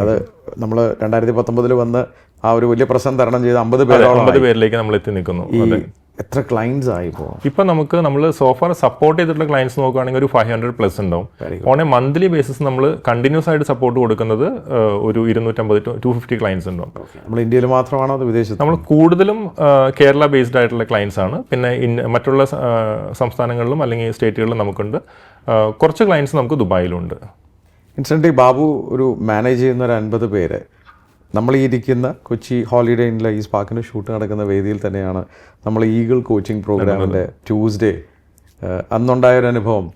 അത് നമ്മൾ 2019 വന്ന് ആ ഒരു വലിയ പ്രശ്നം തരണം ചെയ്ത് 50 പേരിലേക്ക് നമ്മൾ എത്തി നിൽക്കുന്നു. എത്ര ക്ലയൻസ് ആയി ഇപ്പം നമ്മൾ സോഫാർ സപ്പോർട്ട് ചെയ്തിട്ടുള്ള ക്ലയൻസ് നോക്കുകയാണെങ്കിൽ ഒരു 500+ ഉണ്ടാവും. ഓൺ എ മന്ത്ലി ബേസിസ് നമ്മൾ കണ്ടിന്യൂസ് ആയിട്ട് സപ്പോർട്ട് കൊടുക്കുന്നത് ഒരു 250 to 250 ക്ലയൻസ് ഉണ്ടാവും. നമ്മൾ ഇന്ത്യയിൽ മാത്രമാണോ അത് വിദേശത്ത്? നമ്മൾ കൂടുതലും കേരള ബേസ്ഡ് ആയിട്ടുള്ള ക്ലയൻസ് ആണ്. പിന്നെ മറ്റുള്ള സംസ്ഥാനങ്ങളിലും അല്ലെങ്കിൽ സ്റ്റേറ്റുകളിലും നമുക്കുണ്ട്. കുറച്ച് ക്ലയൻസ് നമുക്ക് ദുബായിലുണ്ട്. ഇൻസ്റ്റൻ്റ് ബാബു ഒരു മാനേജ് ചെയ്യുന്ന ഒരു 50 പേര് നമ്മൾ ഈ ഇരിക്കുന്ന കൊച്ചി ഹോളിഡേ ഇൻ ഈ സ്പാർക്കിൻ്റെ ഷൂട്ട് നടക്കുന്ന വേദിയിൽ തന്നെയാണ് നമ്മൾ ഈഗിൾ കോച്ചിങ് പ്രോഗ്രാമിൻ്റെ ട്യൂസ്ഡേ അന്നുണ്ടായൊരു അനുഭവം.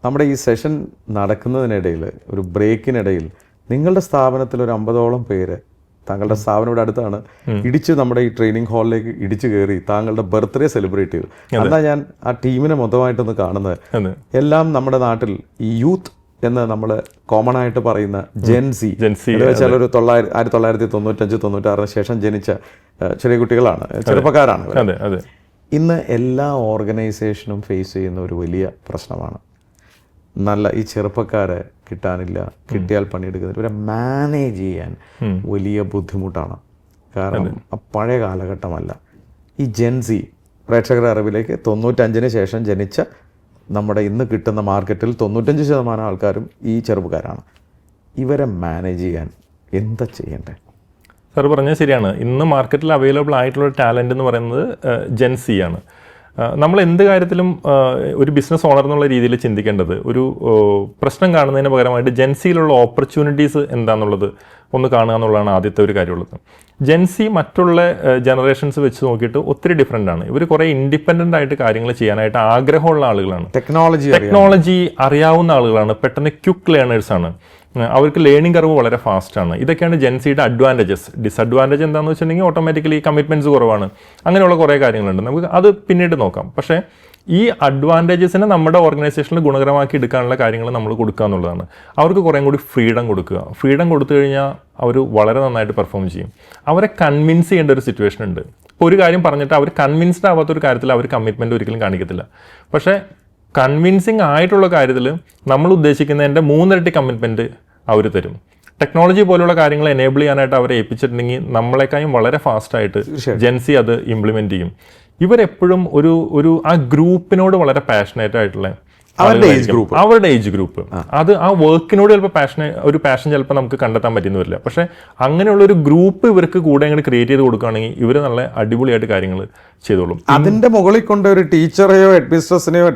നമ്മുടെ ഈ സെഷൻ നടക്കുന്നതിനിടയിൽ ഒരു ബ്രേക്കിനിടയിൽ നിങ്ങളുടെ സ്ഥാപനത്തിൽ ഒരു 50ഓളം പേര്, താങ്കളുടെ സ്ഥാപനം ഇവിടെ അടുത്താണ്, ഇടിച്ച് നമ്മുടെ ഈ ട്രെയിനിങ് ഹാളിലേക്ക് ഇടിച്ചു കയറി താങ്കളുടെ ബർത്ത്ഡേ സെലിബ്രേറ്റ് ചെയ്തു. എന്നാ ഞാൻ ആ ടീമിനെ മൊത്തമായിട്ടൊന്ന് കാണുന്നത് എല്ലാം നമ്മുടെ നാട്ടിൽ ഈ യൂത്ത് എന്ന് നമ്മൾ കോമൺ ആയിട്ട് പറയുന്ന ജെൻസി വെച്ചാൽ ഒരു 1995-96 ശേഷം ജനിച്ച ചെറിയ കുട്ടികളാണ്, ചെറുപ്പക്കാരാണ്. ഇന്ന് എല്ലാ ഓർഗനൈസേഷനും ഫേസ് ചെയ്യുന്ന ഒരു വലിയ പ്രശ്നമാണ്. നല്ല ഈ ചെറുപ്പക്കാരെ കിട്ടാനില്ല, കിട്ടിയാൽ പണിയെടുക്കുന്നത് ഇവരെ മാനേജ് ചെയ്യാൻ വലിയ ബുദ്ധിമുട്ടാണ്. കാരണം പഴയ കാലഘട്ടമല്ല. ഈ ജെൻസി പ്രേക്ഷകരുടെ അറിവിലേക്ക് 95-ന് ശേഷം ജനിച്ച നമ്മുടെ ഇന്ന് കിട്ടുന്ന മാർക്കറ്റിൽ 95% ആൾക്കാരും ഈ ചെറുപ്പക്കാരാണ്. ഇവരെ മാനേജ് ചെയ്യാൻ എന്താ ചെയ്യേണ്ടത്? സാർ പറഞ്ഞത് ശരിയാണ്. ഇന്ന് മാർക്കറ്റിൽ അവൈലബിൾ ആയിട്ടുള്ള ടാലൻ്റ് എന്ന് പറയുന്നത് ജെൻസി ആണ്. നമ്മൾ എന്ത് കാര്യത്തിലും ഒരു ബിസിനസ് ഓണർ എന്നുള്ള രീതിയിൽ ചിന്തിക്കേണ്ടത് ഒരു പ്രശ്നം കാണുന്നതിന് പകരമായിട്ട് ജെൻസിയിലുള്ള ഓപ്പർച്യൂണിറ്റീസ് എന്താണെന്നുള്ളത് ഒന്ന് കാണുക എന്നുള്ളതാണ് ആദ്യത്തെ ഒരു കാര്യമുള്ളത്. ജെൻസി മറ്റുള്ള ജനറേഷൻസ് വെച്ച് നോക്കിയിട്ട് ഒത്തിരി ഡിഫറെൻ്റ് ആണ്. ഇവർ കുറേ ഇൻഡിപെൻഡൻ്റ് ആയിട്ട് കാര്യങ്ങൾ ചെയ്യാനായിട്ട് ആഗ്രഹമുള്ള ആളുകളാണ്, ടെക്നോളജി അറിയാവുന്ന ആളുകളാണ്, പെട്ടെന്ന് ക്വിക്ക് ലേണേഴ്സാണ്, അവർക്ക് ലേണിംഗ് കർവ് വളരെ ഫാസ്റ്റാണ്. ഇതൊക്കെയാണ് ജെൻസിയുടെ അഡ്വാൻറ്റേജസ്. ഡിസഡ്വാൻറ്റേജ് എന്താണെന്ന് വെച്ചിട്ടുണ്ടെങ്കിൽ ഓട്ടോമാറ്റിക്കലി കമ്മിറ്റ്മെൻറ്റ്സ് കുറവാണ്, അങ്ങനെയുള്ള കുറേ കാര്യങ്ങളുണ്ട്. നമുക്ക് അത് പിന്നീട് നോക്കാം. പക്ഷേ ഈ അഡ്വാൻറ്റേജസിനെ നമ്മുടെ ഓർഗനൈസേഷനിൽ ഗുണകരമാക്കി എടുക്കാനുള്ള കാര്യങ്ങൾ നമ്മൾ കൊടുക്കുക എന്നുള്ളതാണ്. അവർക്ക് കുറേ കൂടി ഫ്രീഡം കൊടുക്കുക. ഫ്രീഡം കൊടുത്തു കഴിഞ്ഞാൽ അവർ വളരെ നന്നായിട്ട് പെർഫോം ചെയ്യും. അവരെ കൺവിൻസ് ചെയ്യേണ്ട ഒരു സിറ്റുവേഷൻ ഉണ്ട്. ഇപ്പോൾ ഒരു കാര്യം പറഞ്ഞിട്ട് അവർ കൺവിൻസ്ഡ് ആവാത്തൊരു കാര്യത്തിൽ അവർ കമ്മിറ്റ്മെൻറ്റ് ഒരിക്കലും കാണിക്കത്തില്ല. പക്ഷേ കൺവിൻസിങ് ആയിട്ടുള്ള കാര്യത്തിൽ നമ്മൾ ഉദ്ദേശിക്കുന്നതിൻ്റെ 3 ഇരട്ടി കമ്മിറ്റ്മെൻറ്റ് അവർ തരും. ടെക്നോളജി പോലുള്ള കാര്യങ്ങൾ എനേബിൾ ചെയ്യാനായിട്ട് അവരെ ഏൽപ്പിച്ചിട്ടുണ്ടെങ്കിൽ നമ്മളെക്കാളും വളരെ ഫാസ്റ്റായിട്ട് ജെൻസി അത് ഇംപ്ലിമെൻറ്റ് ചെയ്യും. ഇവരെപ്പോഴും ഒരു ആ ഗ്രൂപ്പിനോട് വളരെ പാഷനേറ്റ് ആയിട്ടുള്ള അവരുടെ ഏജ് ഗ്രൂപ്പ് അത് ആ വർക്കിനോട് ചിലപ്പോൾ പാഷൻ ചിലപ്പോൾ നമുക്ക് കണ്ടെത്താൻ പറ്റുന്ന വരില്ല. പക്ഷേ അങ്ങനെയുള്ള ഒരു ഗ്രൂപ്പ് ഇവർക്ക് കൂടെ അങ്ങോട്ട് ക്രിയേറ്റ് ചെയ്ത് കൊടുക്കുകയാണെങ്കിൽ ഇവർ നല്ല അടിപൊളിയായിട്ട് കാര്യങ്ങൾ ചെയ്തോളും. അതിന്റെ മുകളിൽ കൊണ്ട് ഒരു ടീച്ചറെയോ ഹെഡ്മിസ്ട്രസിനെയോ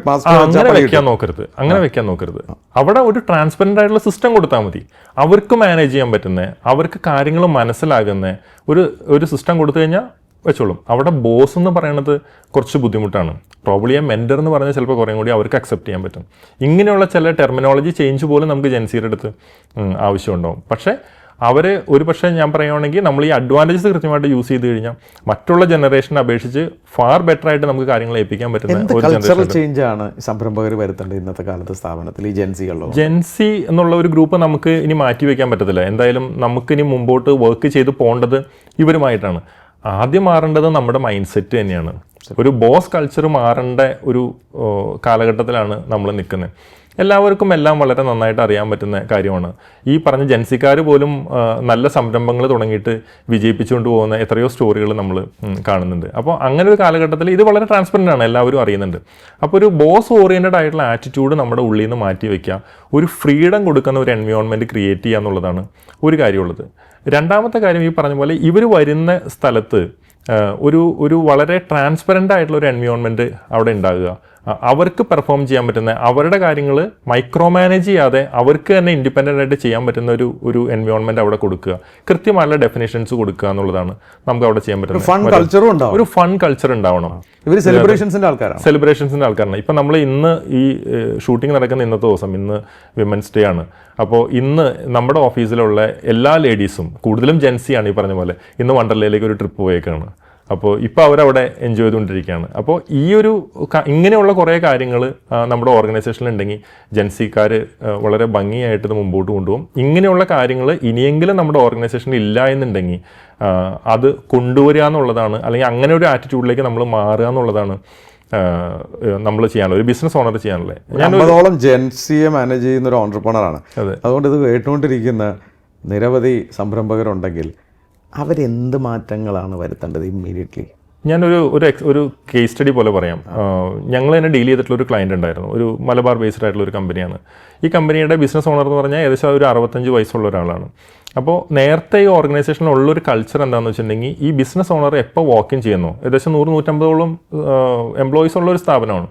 അങ്ങനെ വെക്കാൻ നോക്കരുത്. അവിടെ ഒരു ട്രാൻസ്പെറൻ്റ് ആയിട്ടുള്ള സിസ്റ്റം കൊടുത്താൽ മതി. അവർക്ക് മാനേജ് ചെയ്യാൻ പറ്റുന്ന, അവർക്ക് കാര്യങ്ങൾ മനസ്സിലാകുന്ന ഒരു സിസ്റ്റം കൊടുത്തു കഴിഞ്ഞാൽ വെച്ചോളും. അവിടെ ബോസ് എന്ന് പറയുന്നത് കുറച്ച് ബുദ്ധിമുട്ടാണ്. പ്രോബ്ലി ആ മെൻറ്റർ എന്ന് പറഞ്ഞാൽ ചിലപ്പോൾ കുറേ കൂടി അവർക്ക് അക്സെപ്റ്റ് ചെയ്യാൻ പറ്റും. ഇങ്ങനെയുള്ള ചില ടെർമിനോളജി ചേഞ്ച് പോലും നമുക്ക് ജെൻസിയുടെ അടുത്ത് ആവശ്യമുണ്ടാവും. പക്ഷേ അവർ ഒരു പക്ഷേ ഞാൻ പറയുകയാണെങ്കിൽ നമ്മൾ ഈ അഡ്വാൻറ്റേജസ് കൃത്യമായിട്ട് യൂസ് ചെയ്ത് കഴിഞ്ഞാൽ മറ്റുള്ള ജനറേഷനെ അപേക്ഷിച്ച് ഫാർ ബെറ്റർ ആയിട്ട് നമുക്ക് കാര്യങ്ങൾ ഏൽപ്പിക്കാൻ പറ്റുന്ന ഒരു കൾച്ചറൽ ചേഞ്ച് ആണ് സംരംഭകർ വരുത്തേണ്ടത് ഇന്നത്തെ കാലത്ത് സ്ഥാപനത്തിൽ. ഈ ജെൻസി എന്നുള്ള ഒരു ഗ്രൂപ്പ് നമുക്ക് ഇനി മാറ്റി വയ്ക്കാൻ പറ്റത്തില്ല. എന്തായാലും നമുക്കിനി മുമ്പോട്ട് വർക്ക് ചെയ്ത് പോകേണ്ടത് ഇവരുമായിട്ടാണ്. ആദ്യം മാറേണ്ടത് നമ്മുടെ മൈൻഡ് സെറ്റ് തന്നെയാണ്. ഒരു ബോസ് കൾച്ചർ മാറേണ്ട ഒരു കാലഘട്ടത്തിലാണ് നമ്മൾ നിൽക്കുന്നത്. എല്ലാവർക്കും എല്ലാം വളരെ നന്നായിട്ട് അറിയാൻ പറ്റുന്ന കാര്യമാണ്. ഈ പറഞ്ഞ ജൻസിക്കാർ പോലും നല്ല സംരംഭങ്ങൾ തുടങ്ങിയിട്ട് വിജയിപ്പിച്ചുകൊണ്ട് പോകുന്ന എത്രയോ സ്റ്റോറികൾ നമ്മൾ കാണുന്നുണ്ട്. അപ്പോൾ അങ്ങനെ ഒരു കാലഘട്ടത്തിൽ ഇത് വളരെ ട്രാൻസ്പെറൻ്റ് ആണ്, എല്ലാവരും അറിയുന്നുണ്ട്. അപ്പോൾ ഒരു ബോസ് ഓറിയൻറ്റഡ് ആയിട്ടുള്ള ആറ്റിറ്റ്യൂഡ് നമ്മുടെ ഉള്ളിൽ നിന്ന് മാറ്റി വയ്ക്കുക, ഒരു ഫ്രീഡം കൊടുക്കുന്ന ഒരു എൻവയോൺമെൻറ്റ് ക്രിയേറ്റ് ചെയ്യുക എന്നുള്ളതാണ് ഒരു കാര്യമുള്ളത്. രണ്ടാമത്തെ കാര്യം, ഈ പറഞ്ഞ പോലെ ഇവർ വരുന്ന സ്ഥലത്ത് ഒരു വളരെ ട്രാൻസ്പെറൻ്റ് ആയിട്ടുള്ള ഒരു എൻവയോൺമെൻറ്റ് അവിടെ ഉണ്ടാകുക, അവർക്ക് പെർഫോം ചെയ്യാൻ പറ്റുന്ന, അവരുടെ കാര്യങ്ങൾ മൈക്രോ മാനേജ് ചെയ്യാതെ അവർക്ക് തന്നെ ഇൻഡിപെൻഡൻ്റ് ആയിട്ട് ചെയ്യാൻ പറ്റുന്ന ഒരു എൻവയോൺമെൻറ്റ് അവിടെ കൊടുക്കുക, കൃത്യമായുള്ള ഡെഫിനേഷൻസ് കൊടുക്കുക എന്നുള്ളതാണ് നമുക്ക് അവിടെ ചെയ്യാൻ പറ്റുന്നത്. ഒരു ഫൺ കൾച്ചർ ഉണ്ടാവണം. ഇവർ സെലിബ്രേഷൻസിൻ്റെ ആൾക്കാരാണ്. ഇപ്പം നമ്മൾ ഇന്ന് ഈ ഷൂട്ടിംഗ് നടക്കുന്ന ഇന്നത്തെ ദിവസം, ഇന്ന് വിമൻസ് ഡേ ആണ്. അപ്പോൾ ഇന്ന് നമ്മുടെ ഓഫീസിലുള്ള എല്ലാ ലേഡീസും, കൂടുതലും ജെൻസിയാണ് ഈ പറഞ്ഞ പോലെ, ഇന്ന് വണ്ടർലയിലേക്ക് ഒരു ട്രിപ്പ് പോയേക്കാണ്. അപ്പോൾ ഇപ്പോൾ അവരവിടെ എൻജോയ് ചെയ്തുകൊണ്ടിരിക്കുകയാണ്. അപ്പോൾ ഇങ്ങനെയുള്ള കുറേ കാര്യങ്ങൾ നമ്മുടെ ഓർഗനൈസേഷനിൽ ഉണ്ടെങ്കിൽ ജൻസിക്കാർ വളരെ ഭംഗിയായിട്ട് ഇത് മുമ്പോട്ട് കൊണ്ടുപോകും. ഇങ്ങനെയുള്ള കാര്യങ്ങൾ ഇനിയെങ്കിലും നമ്മുടെ ഓർഗനൈസേഷനിൽ ഇല്ല എന്നുണ്ടെങ്കിൽ അത് കൊണ്ടുവരിക എന്നുള്ളതാണ്, അല്ലെങ്കിൽ അങ്ങനെ ഒരു ആറ്റിറ്റ്യൂഡിലേക്ക് നമ്മൾ മാറുക എന്നുള്ളതാണ് നമ്മൾ ചെയ്യാനുള്ള, ഒരു ബിസിനസ് ഓണർ ചെയ്യാനുള്ളത്. ഞാൻ 50ഓളം ജെൻസിയെ മാനേജ് ചെയ്യുന്ന ഒരു ഓൺട്രപ്രണറാണ്. അതുകൊണ്ട് ഇത് കേട്ടുകൊണ്ടിരിക്കുന്ന നിരവധി സംരംഭകരുണ്ടെങ്കിൽ അവരെന്ത് മാറ്റങ്ങളാണ് വരുത്തേണ്ടത് ഇമ്മീഡിയറ്റ്ലി? ഞാനൊരു കേസ് സ്റ്റഡി പോലെ പറയാം. ഞങ്ങൾ തന്നെ ഡീൽ ചെയ്തിട്ടുള്ള ഒരു ക്ലയൻറ്റ് ഉണ്ടായിരുന്നു, ഒരു മലബാർ ബേസ്ഡ് ആയിട്ടുള്ള ഒരു കമ്പനിയാണ്. ഈ കമ്പനിയുടെ ബിസിനസ് ഓണർ എന്ന് പറഞ്ഞാൽ ഏകദേശം ഒരു 65 വയസ്സുള്ള ഒരാളാണ്. അപ്പോൾ നേരത്തെ ഈ ഓർഗനൈസേഷനിലുള്ളൊരു കൾച്ചർ എന്താണെന്ന് വെച്ചിട്ടുണ്ടെങ്കിൽ, ഈ ബിസിനസ് ഓണർ എപ്പോൾ വാക്കിൻ ചെയ്യുന്നോ, ഏകദേശം 100-150ഓളം എംപ്ലോയീസ് ഉള്ള ഒരു സ്ഥാപനമാണ്,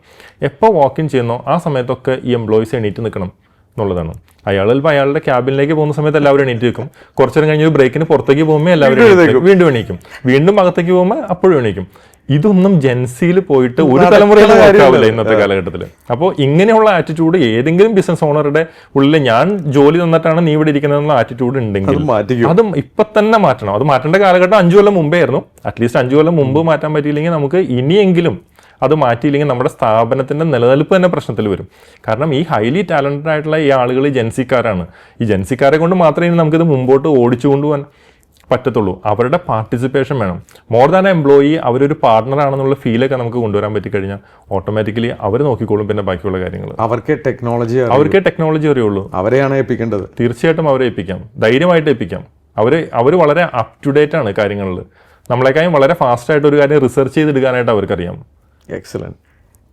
എപ്പോൾ വാക്കിൻ ചെയ്യുന്നോ ആ സമയത്തൊക്കെ ഈ എംപ്ലോയീസ് എണീറ്റ് നിൽക്കണം എന്നുള്ളതാണ്. അയാൾ ചിലപ്പോൾ അയാളുടെ ക്യാബിനിലേക്ക് പോകുന്ന സമയത്ത് എല്ലാവരും എണീറ്റ് നിൽക്കും. കുറച്ചു നേരം കഴിഞ്ഞ് ഒരു ബ്രേക്കിന് പുറത്തേക്ക് പോകുമ്പോൾ എല്ലാവരും വീണ്ടും എണീക്കും, വീണ്ടും അകത്തേക്ക് പോകുമ്പോൾ അപ്പോഴും എണീക്കും. ഇതൊന്നും ജെൻസിയിൽ പോയിട്ട് ഒരു തലമുറയിൽ വർക്കാവില്ല ഇന്നത്തെ കാലഘട്ടത്തിൽ. അപ്പോൾ ഇങ്ങനെയുള്ള ആറ്റിറ്റ്യൂഡ് ഏതെങ്കിലും ബിസിനസ് ഓണറുടെ ഉള്ളിൽ, ഞാൻ ജോലി തന്നിട്ടാണ് നീ ഇവിടെ ഇരിക്കുന്നതെന്നുള്ള ആറ്റിറ്റ്യൂഡ് ഉണ്ടെങ്കിൽ അതും ഇപ്പം തന്നെ മാറ്റണം. അത് മാറ്റേണ്ട കാലഘട്ടം 5 കൊല്ലം മുമ്പേ ആയിരുന്നു. അറ്റ്ലീസ്റ്റ് 5 കൊല്ലം മുമ്പ് മാറ്റാൻ പറ്റിയില്ലെങ്കിൽ നമുക്ക് ഇനിയെങ്കിലും അത് മാറ്റിയില്ലെങ്കിൽ നമ്മുടെ സ്ഥാപനത്തിൻ്റെ നിലനിൽപ്പ് തന്നെ പ്രശ്നത്തിൽ വരും. കാരണം ഈ ഹൈലി ടാലൻറ്റഡ് ആയിട്ടുള്ള ഈ ആളുകൾ ഈ ജെൻസിക്കാരാണ്. ഈ ജെൻസിക്കാരെ കൊണ്ട് മാത്രമേ നമുക്കിത് മുമ്പോട്ട് ഓടിച്ചു കൊണ്ടുപോകാൻ പറ്റത്തുള്ളൂ. അവരുടെ പാർട്ടിസിപ്പേഷൻ വേണം. മോർ ദാൻ എംപ്ലോയി അവരൊരു പാർട്ണറാണെന്നുള്ള ഫീലൊക്കെ നമുക്ക് കൊണ്ടുവരാൻ പറ്റിക്കഴിഞ്ഞാൽ ഓട്ടോമാറ്റിക്കലി അവർ നോക്കിക്കോളും പിന്നെ ബാക്കിയുള്ള കാര്യങ്ങൾ. അവർക്ക് ടെക്നോളജി അറിയുള്ളൂ. അവരെയാണ് ഏൽപ്പിക്കേണ്ടത്. തീർച്ചയായിട്ടും അവരെ ഏൽപ്പിക്കാം, ധൈര്യമായിട്ട് ഏൽപ്പിക്കാം. അവർ വളരെ അപ് ടു ഡേറ്റ് ആണ് കാര്യങ്ങളിൽ. നമ്മളെക്കാളും വളരെ ഫാസ്റ്റായിട്ട് ഒരു കാര്യം റിസർച്ച് ചെയ്തെടുക്കാനായിട്ട് അവർക്കറിയാം. എക്സലൻറ്റ്.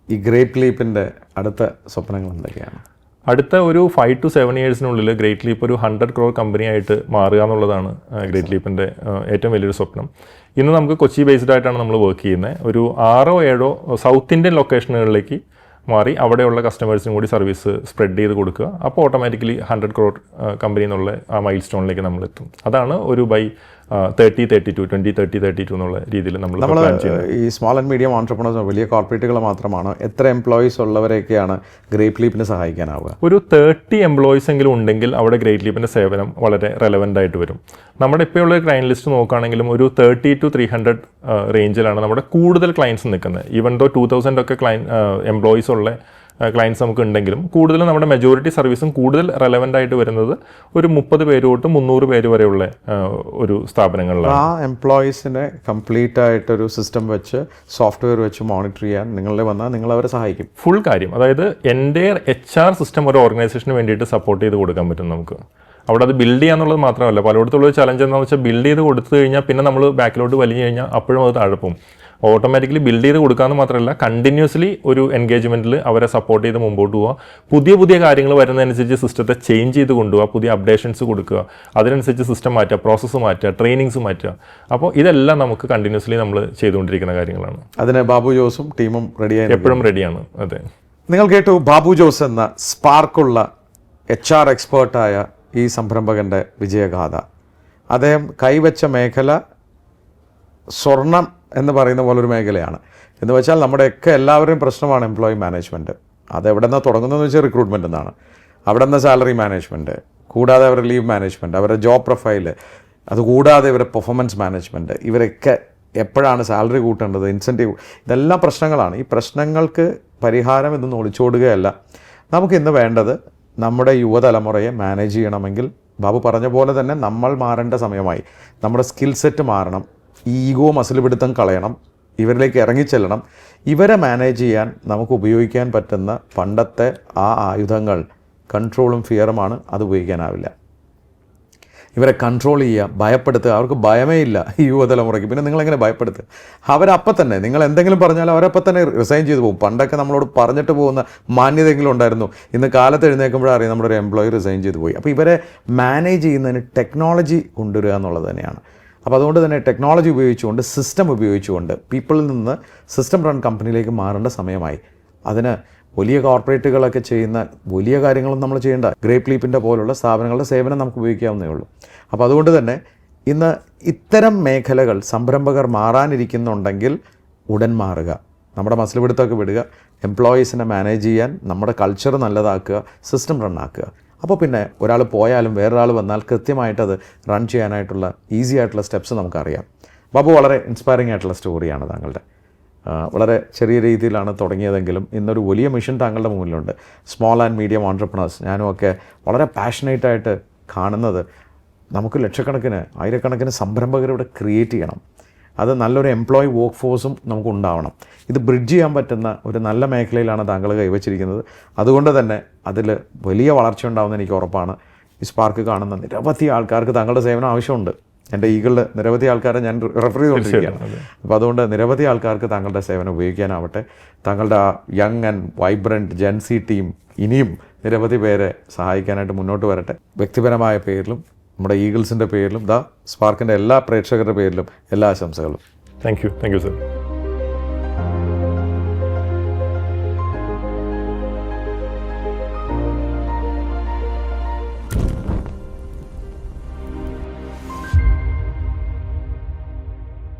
ഈ ഗ്രേറ്റ് ലീപ്പിൻ്റെ അടുത്ത സ്വപ്നങ്ങൾ എന്തൊക്കെയാണ്? അടുത്ത ഒരു 5 to 7 yearsനുള്ളിൽ ഗ്രേറ്റ് ലീപ്പ് ഒരു 100 crore കമ്പനിയായിട്ട് മാറുക എന്നുള്ളതാണ് ഗ്രേറ്റ് ലീപ്പിൻ്റെ ഏറ്റവും വലിയൊരു സ്വപ്നം. ഇന്ന് നമുക്ക് കൊച്ചി ബേസ്ഡ് ആയിട്ടാണ് നമ്മൾ വർക്ക് ചെയ്യുന്നത്. ഒരു 6 or 7 സൗത്ത് ഇന്ത്യൻ ലൊക്കേഷനുകളിലേക്ക് മാറി അവിടെയുള്ള കസ്റ്റമേഴ്സിനും കൂടി സർവീസ് സ്പ്രെഡ് ചെയ്ത് കൊടുക്കുക. അപ്പോൾ ഓട്ടോമാറ്റിക്കലി 100 crore കമ്പനി എന്നുള്ള ആ മൈൽ സ്റ്റോണിലേക്ക് നമ്മൾ എത്തും. അതാണ് ഒരു ബൈ 2032 എന്നുള്ള രീതിയിൽ നമ്മൾ ഈ സ്മോൾ ആൻഡ് മീഡിയം ഓൺട്രപ്രണേഴ്സ് വലിയ കോർപ്പറേറ്റുകൾ മാത്രമാണ്. എത്ര എംപ്ലോയീസ് ഉള്ളവരെയൊക്കെയാണ് ഗ്രേറ്റ് ലീപ്പിന് സഹായിക്കാനാവുക? ഒരു 30 എംപ്ലോയീസ് എങ്കിലും ഉണ്ടെങ്കിൽ അവിടെ ഗ്രേറ്റ് ലീപ്പിൻ്റെ സേവനം വളരെ റെലവൻ്റ് ആയിട്ട് വരും. നമ്മുടെ ഇപ്പോഴുള്ള ക്ലയൻറ്റ് ലിസ്റ്റ് നോക്കുകയാണെങ്കിലും ഒരു 30 to 300 റേഞ്ചിലാണ് നമ്മുടെ കൂടുതൽ ക്ലയൻസ് നിൽക്കുന്നത്. ഈവൻ ദോ 2000 ഒക്കെ എംപ്ലോയീസ് ഉള്ള ക്ലയൻസ് നമുക്ക് ഉണ്ടെങ്കിലും കൂടുതലും നമ്മുടെ മെജോറിറ്റി സർവീസും കൂടുതൽ റെലവൻ്റ് ആയിട്ട് വരുന്നത് ഒരു 30 പേര് തൊട്ട് 300 പേര് വരെയുള്ള ഒരു സ്ഥാപനങ്ങളിലാണ്. ആ എംപ്ലോയീസിനെ കംപ്ലീറ്റ് ആയിട്ടൊരു സിസ്റ്റം വെച്ച് സോഫ്റ്റ്വെയർ വെച്ച് മോണിറ്റർ ചെയ്യാൻ നിങ്ങളുടെ വന്നാൽ നിങ്ങൾ അവരെ സഹായിക്കും. ഫുൾ കാര്യം, അതായത് എൻ്റെ HR സിസ്റ്റം ഒരു ഓർഗനൈസേഷന് വേണ്ടിയിട്ട് സപ്പോർട്ട് ചെയ്ത് കൊടുക്കാൻ പറ്റും നമുക്ക്. അവിടെ അത് ബിൽഡ് ചെയ്യാന്നുള്ളത് മാത്രമല്ല, പലയിടത്തുള്ളൊരു ചലഞ്ച് എന്താണെന്ന് വെച്ചാൽ ബിൽഡ് ചെയ്ത് കൊടുത്തു കഴിഞ്ഞാൽ പിന്നെ നമ്മൾ ബാക്കിലോട്ട് വലിഞ്ഞു കഴിഞ്ഞാൽ അപ്പോഴും അത് താഴെ പോകും. ഓട്ടോമാറ്റിക്കലി ബിൽഡ് ചെയ്ത് കൊടുക്കാമെന്ന് മാത്രമല്ല, കണ്ടിന്യൂസ്ലി ഒരു എൻഗേജ്മെൻറ്റിൽ അവരെ സപ്പോർട്ട് ചെയ്ത് മുമ്പോട്ട് പോവുക. പുതിയ കാര്യങ്ങൾ വരുന്നതനുസരിച്ച് സിസ്റ്റത്തെ ചേഞ്ച് ചെയ്ത് കൊണ്ടുപോകുക, പുതിയ അപ്ഡേഷൻസ് കൊടുക്കുക, അതിനനുസരിച്ച് സിസ്റ്റം മാറ്റുക, പ്രോസസ്സ് മാറ്റുക, ട്രെയിനിങ്സ് മാറ്റുക. അപ്പോൾ ഇതെല്ലാം നമുക്ക് കണ്ടിന്യൂസ്ലി നമ്മൾ ചെയ്തുകൊണ്ടിരിക്കുന്ന കാര്യങ്ങളാണ്. അതിന് ബാബു ജോസും ടീമും റെഡിയായി എപ്പോഴും റെഡിയാണ്. അതെ, നിങ്ങൾ കേട്ടു ബാബു ജോസ് എന്ന സ്പാർക്കുള്ള HR എക്സ്പേർട്ടായ ഈ സംരംഭകൻ്റെ വിജയഗാഥ. അദ്ദേഹം കൈവച്ച മേഖല സ്വർണം എന്ന് പറയുന്ന പോലൊരു മേഖലയാണ്. എന്ന് വെച്ചാൽ നമ്മുടെയൊക്കെ എല്ലാവരുടെയും പ്രശ്നമാണ് എംപ്ലോയി മാനേജ്മെൻറ്റ്. അതെവിടെ നിന്നാണ് തുടങ്ങുന്നതെന്ന് വെച്ചാൽ റിക്രൂട്ട്മെൻറ്റ് എന്നാണ്. അവിടെ നിന്ന് സാലറി മാനേജ്മെൻറ്റ്, കൂടാതെ അവരുടെ ലീവ് മാനേജ്മെൻറ്റ്, അവരുടെ ജോബ് പ്രൊഫൈല്, അതുകൂടാതെ ഇവരുടെ പെർഫോമൻസ് മാനേജ്മെൻറ്റ്, ഇവരൊക്കെ എപ്പോഴാണ് സാലറി കൂട്ടേണ്ടത്, ഇൻസെൻറ്റീവ്, ഇതെല്ലാം പ്രശ്നങ്ങളാണ്. ഈ പ്രശ്നങ്ങൾക്ക് പരിഹാരം ഇതൊന്നും ഒളിച്ചോടുകയല്ല. നമുക്കിന്ന് വേണ്ടത് നമ്മുടെ യുവതലമുറയെ മാനേജ് ചെയ്യണമെങ്കിൽ ബാബു പറഞ്ഞ പോലെ തന്നെ നമ്മൾ മാറേണ്ട സമയമായി. നമ്മുടെ സ്കിൽ സെറ്റ് മാറണം, ഈ ഈഗോ മസിൽ പിടുത്തം കളയണം, ഇവരിലേക്ക് ഇറങ്ങിച്ചെല്ലണം. ഇവരെ മാനേജ് ചെയ്യാൻ നമുക്ക് ഉപയോഗിക്കാൻ പറ്റുന്ന പണ്ടത്തെ ആ ആയുധങ്ങൾ കൺട്രോളും ഫിയറുമാണ്. അത് ഉപയോഗിക്കാനാവില്ല. ഇവരെ കൺട്രോൾ ചെയ്യുക, ഭയപ്പെടുത്തുക. അവർക്ക് ഭയമേ ഇല്ല ഈ യുവതലമുറയ്ക്ക്. പിന്നെ നിങ്ങളെങ്ങനെ ഭയപ്പെടുത്തുക? അവരപ്പം തന്നെ നിങ്ങൾ എന്തെങ്കിലും പറഞ്ഞാൽ അവരപ്പം തന്നെ റിസൈൻ ചെയ്ത് പോകും. പണ്ടൊക്കെ നമ്മളോട് പറഞ്ഞിട്ട് പോകുന്ന മാന്യതയെങ്കിലും ഉണ്ടായിരുന്നു. ഇന്ന് കാലത്ത് എഴുന്നേൽക്കുമ്പോഴറിയാം നമ്മുടെ ഒരു എംപ്ലോയി റിസൈൻ ചെയ്ത് പോയി. അപ്പോൾ ഇവരെ മാനേജ് ചെയ്യുന്നതിന് ടെക്നോളജി കൊണ്ടുവരിക എന്നുള്ളത് തന്നെയാണ്. അപ്പോൾ അതുകൊണ്ട് തന്നെ ടെക്നോളജി ഉപയോഗിച്ചുകൊണ്ട്, സിസ്റ്റം ഉപയോഗിച്ചുകൊണ്ട് പീപ്പിളിൽ നിന്ന് സിസ്റ്റം റൺ കമ്പനിയിലേക്ക് മാറേണ്ട സമയമായി. അതിന് വലിയ കോർപ്പറേറ്റുകളൊക്കെ ചെയ്യുന്ന വലിയ കാര്യങ്ങളൊന്നും നമ്മൾ ചെയ്യേണ്ട. ഗ്രേപ്പ് ലീപ്പിൻ്റെ പോലുള്ള സ്ഥാപനങ്ങളുടെ സേവനം നമുക്ക് ഉപയോഗിക്കാവുന്നേ ഉള്ളൂ. അപ്പോൾ അതുകൊണ്ട് തന്നെ ഇന്ന് ഇത്തരം മേഖലകൾ സംരംഭകർ മാറാനിരിക്കുന്നുണ്ടെങ്കിൽ ഉടൻ മാറുക. നമ്മുടെ മസിൽ പിടുത്തമൊക്കെ വിടുക, എംപ്ലോയീസിനെ മാനേജ് ചെയ്യാൻ നമ്മുടെ കൾച്ചർ നല്ലതാക്കുക, സിസ്റ്റം റണ്ണാക്കുക. അപ്പോൾ പിന്നെ ഒരാൾ പോയാലും വേറൊരാൾ വന്നാൽ കൃത്യമായിട്ടത് റൺ ചെയ്യാനായിട്ടുള്ള ഈസി ആയിട്ടുള്ള സ്റ്റെപ്സ് നമുക്കറിയാം. ബാബു, വളരെ ഇൻസ്പയറിംഗ് ആയിട്ടുള്ള സ്റ്റോറിയാണ് താങ്കളുടെ. വളരെ ചെറിയ രീതിയിലാണ് തുടങ്ങിയതെങ്കിലും ഇന്നൊരു വലിയ മിഷൻ താങ്കളുടെ മുന്നിലുണ്ട്. സ്മോൾ ആൻഡ് മീഡിയം ഓൺട്രപ്രണേഴ്സ് ഞാനുമൊക്കെ വളരെ പാഷനേറ്റായിട്ട് കാണുന്നത് നമുക്ക് ലക്ഷക്കണക്കിന് ആയിരക്കണക്കിന് സംരംഭകരുടെ ക്രിയേറ്റ് ചെയ്യണം. അത് നല്ലൊരു എംപ്ലോയി വർക്ക് ഫോഴ്സും നമുക്ക് ഉണ്ടാവണം. ഇത് ബ്രിഡ്ജ് ചെയ്യാൻ പറ്റുന്ന ഒരു നല്ല മേഖലയിലാണ് താങ്കൾ കൈവച്ചിരിക്കുന്നത്. അതുകൊണ്ട് തന്നെ അതിൽ വലിയ വളർച്ച ഉണ്ടാവുമെന്ന് എനിക്ക് ഉറപ്പാണ്. ഈ സ്പാർക്ക് കാണുന്ന നിരവധി ആൾക്കാർക്ക് താങ്കളുടെ സേവനം ആവശ്യമുണ്ട്. എൻ്റെ ഈഗിളിൽ നിരവധി ആൾക്കാരെ ഞാൻ റെഫർ ചെയ്തുകൊണ്ടിരിക്കുകയാണ്. അപ്പോൾ അതുകൊണ്ട് നിരവധി ആൾക്കാർക്ക് താങ്കളുടെ സേവനം ഉപയോഗിക്കാനാവട്ടെ. താങ്കളുടെ ആ young and vibrant Gen Z team ഇനിയും നിരവധി പേരെ സഹായിക്കാനായിട്ട് മുന്നോട്ട് വരട്ടെ. വ്യക്തിപരമായ പേരിലും നമ്മുടെ ഈഗിൾസിൻ്റെ പേരിലും സ്പാർക്കിൻ്റെ എല്ലാ പ്രേക്ഷകരുടെ പേരിലും എല്ലാ ആശംസകളും. Thank you sir.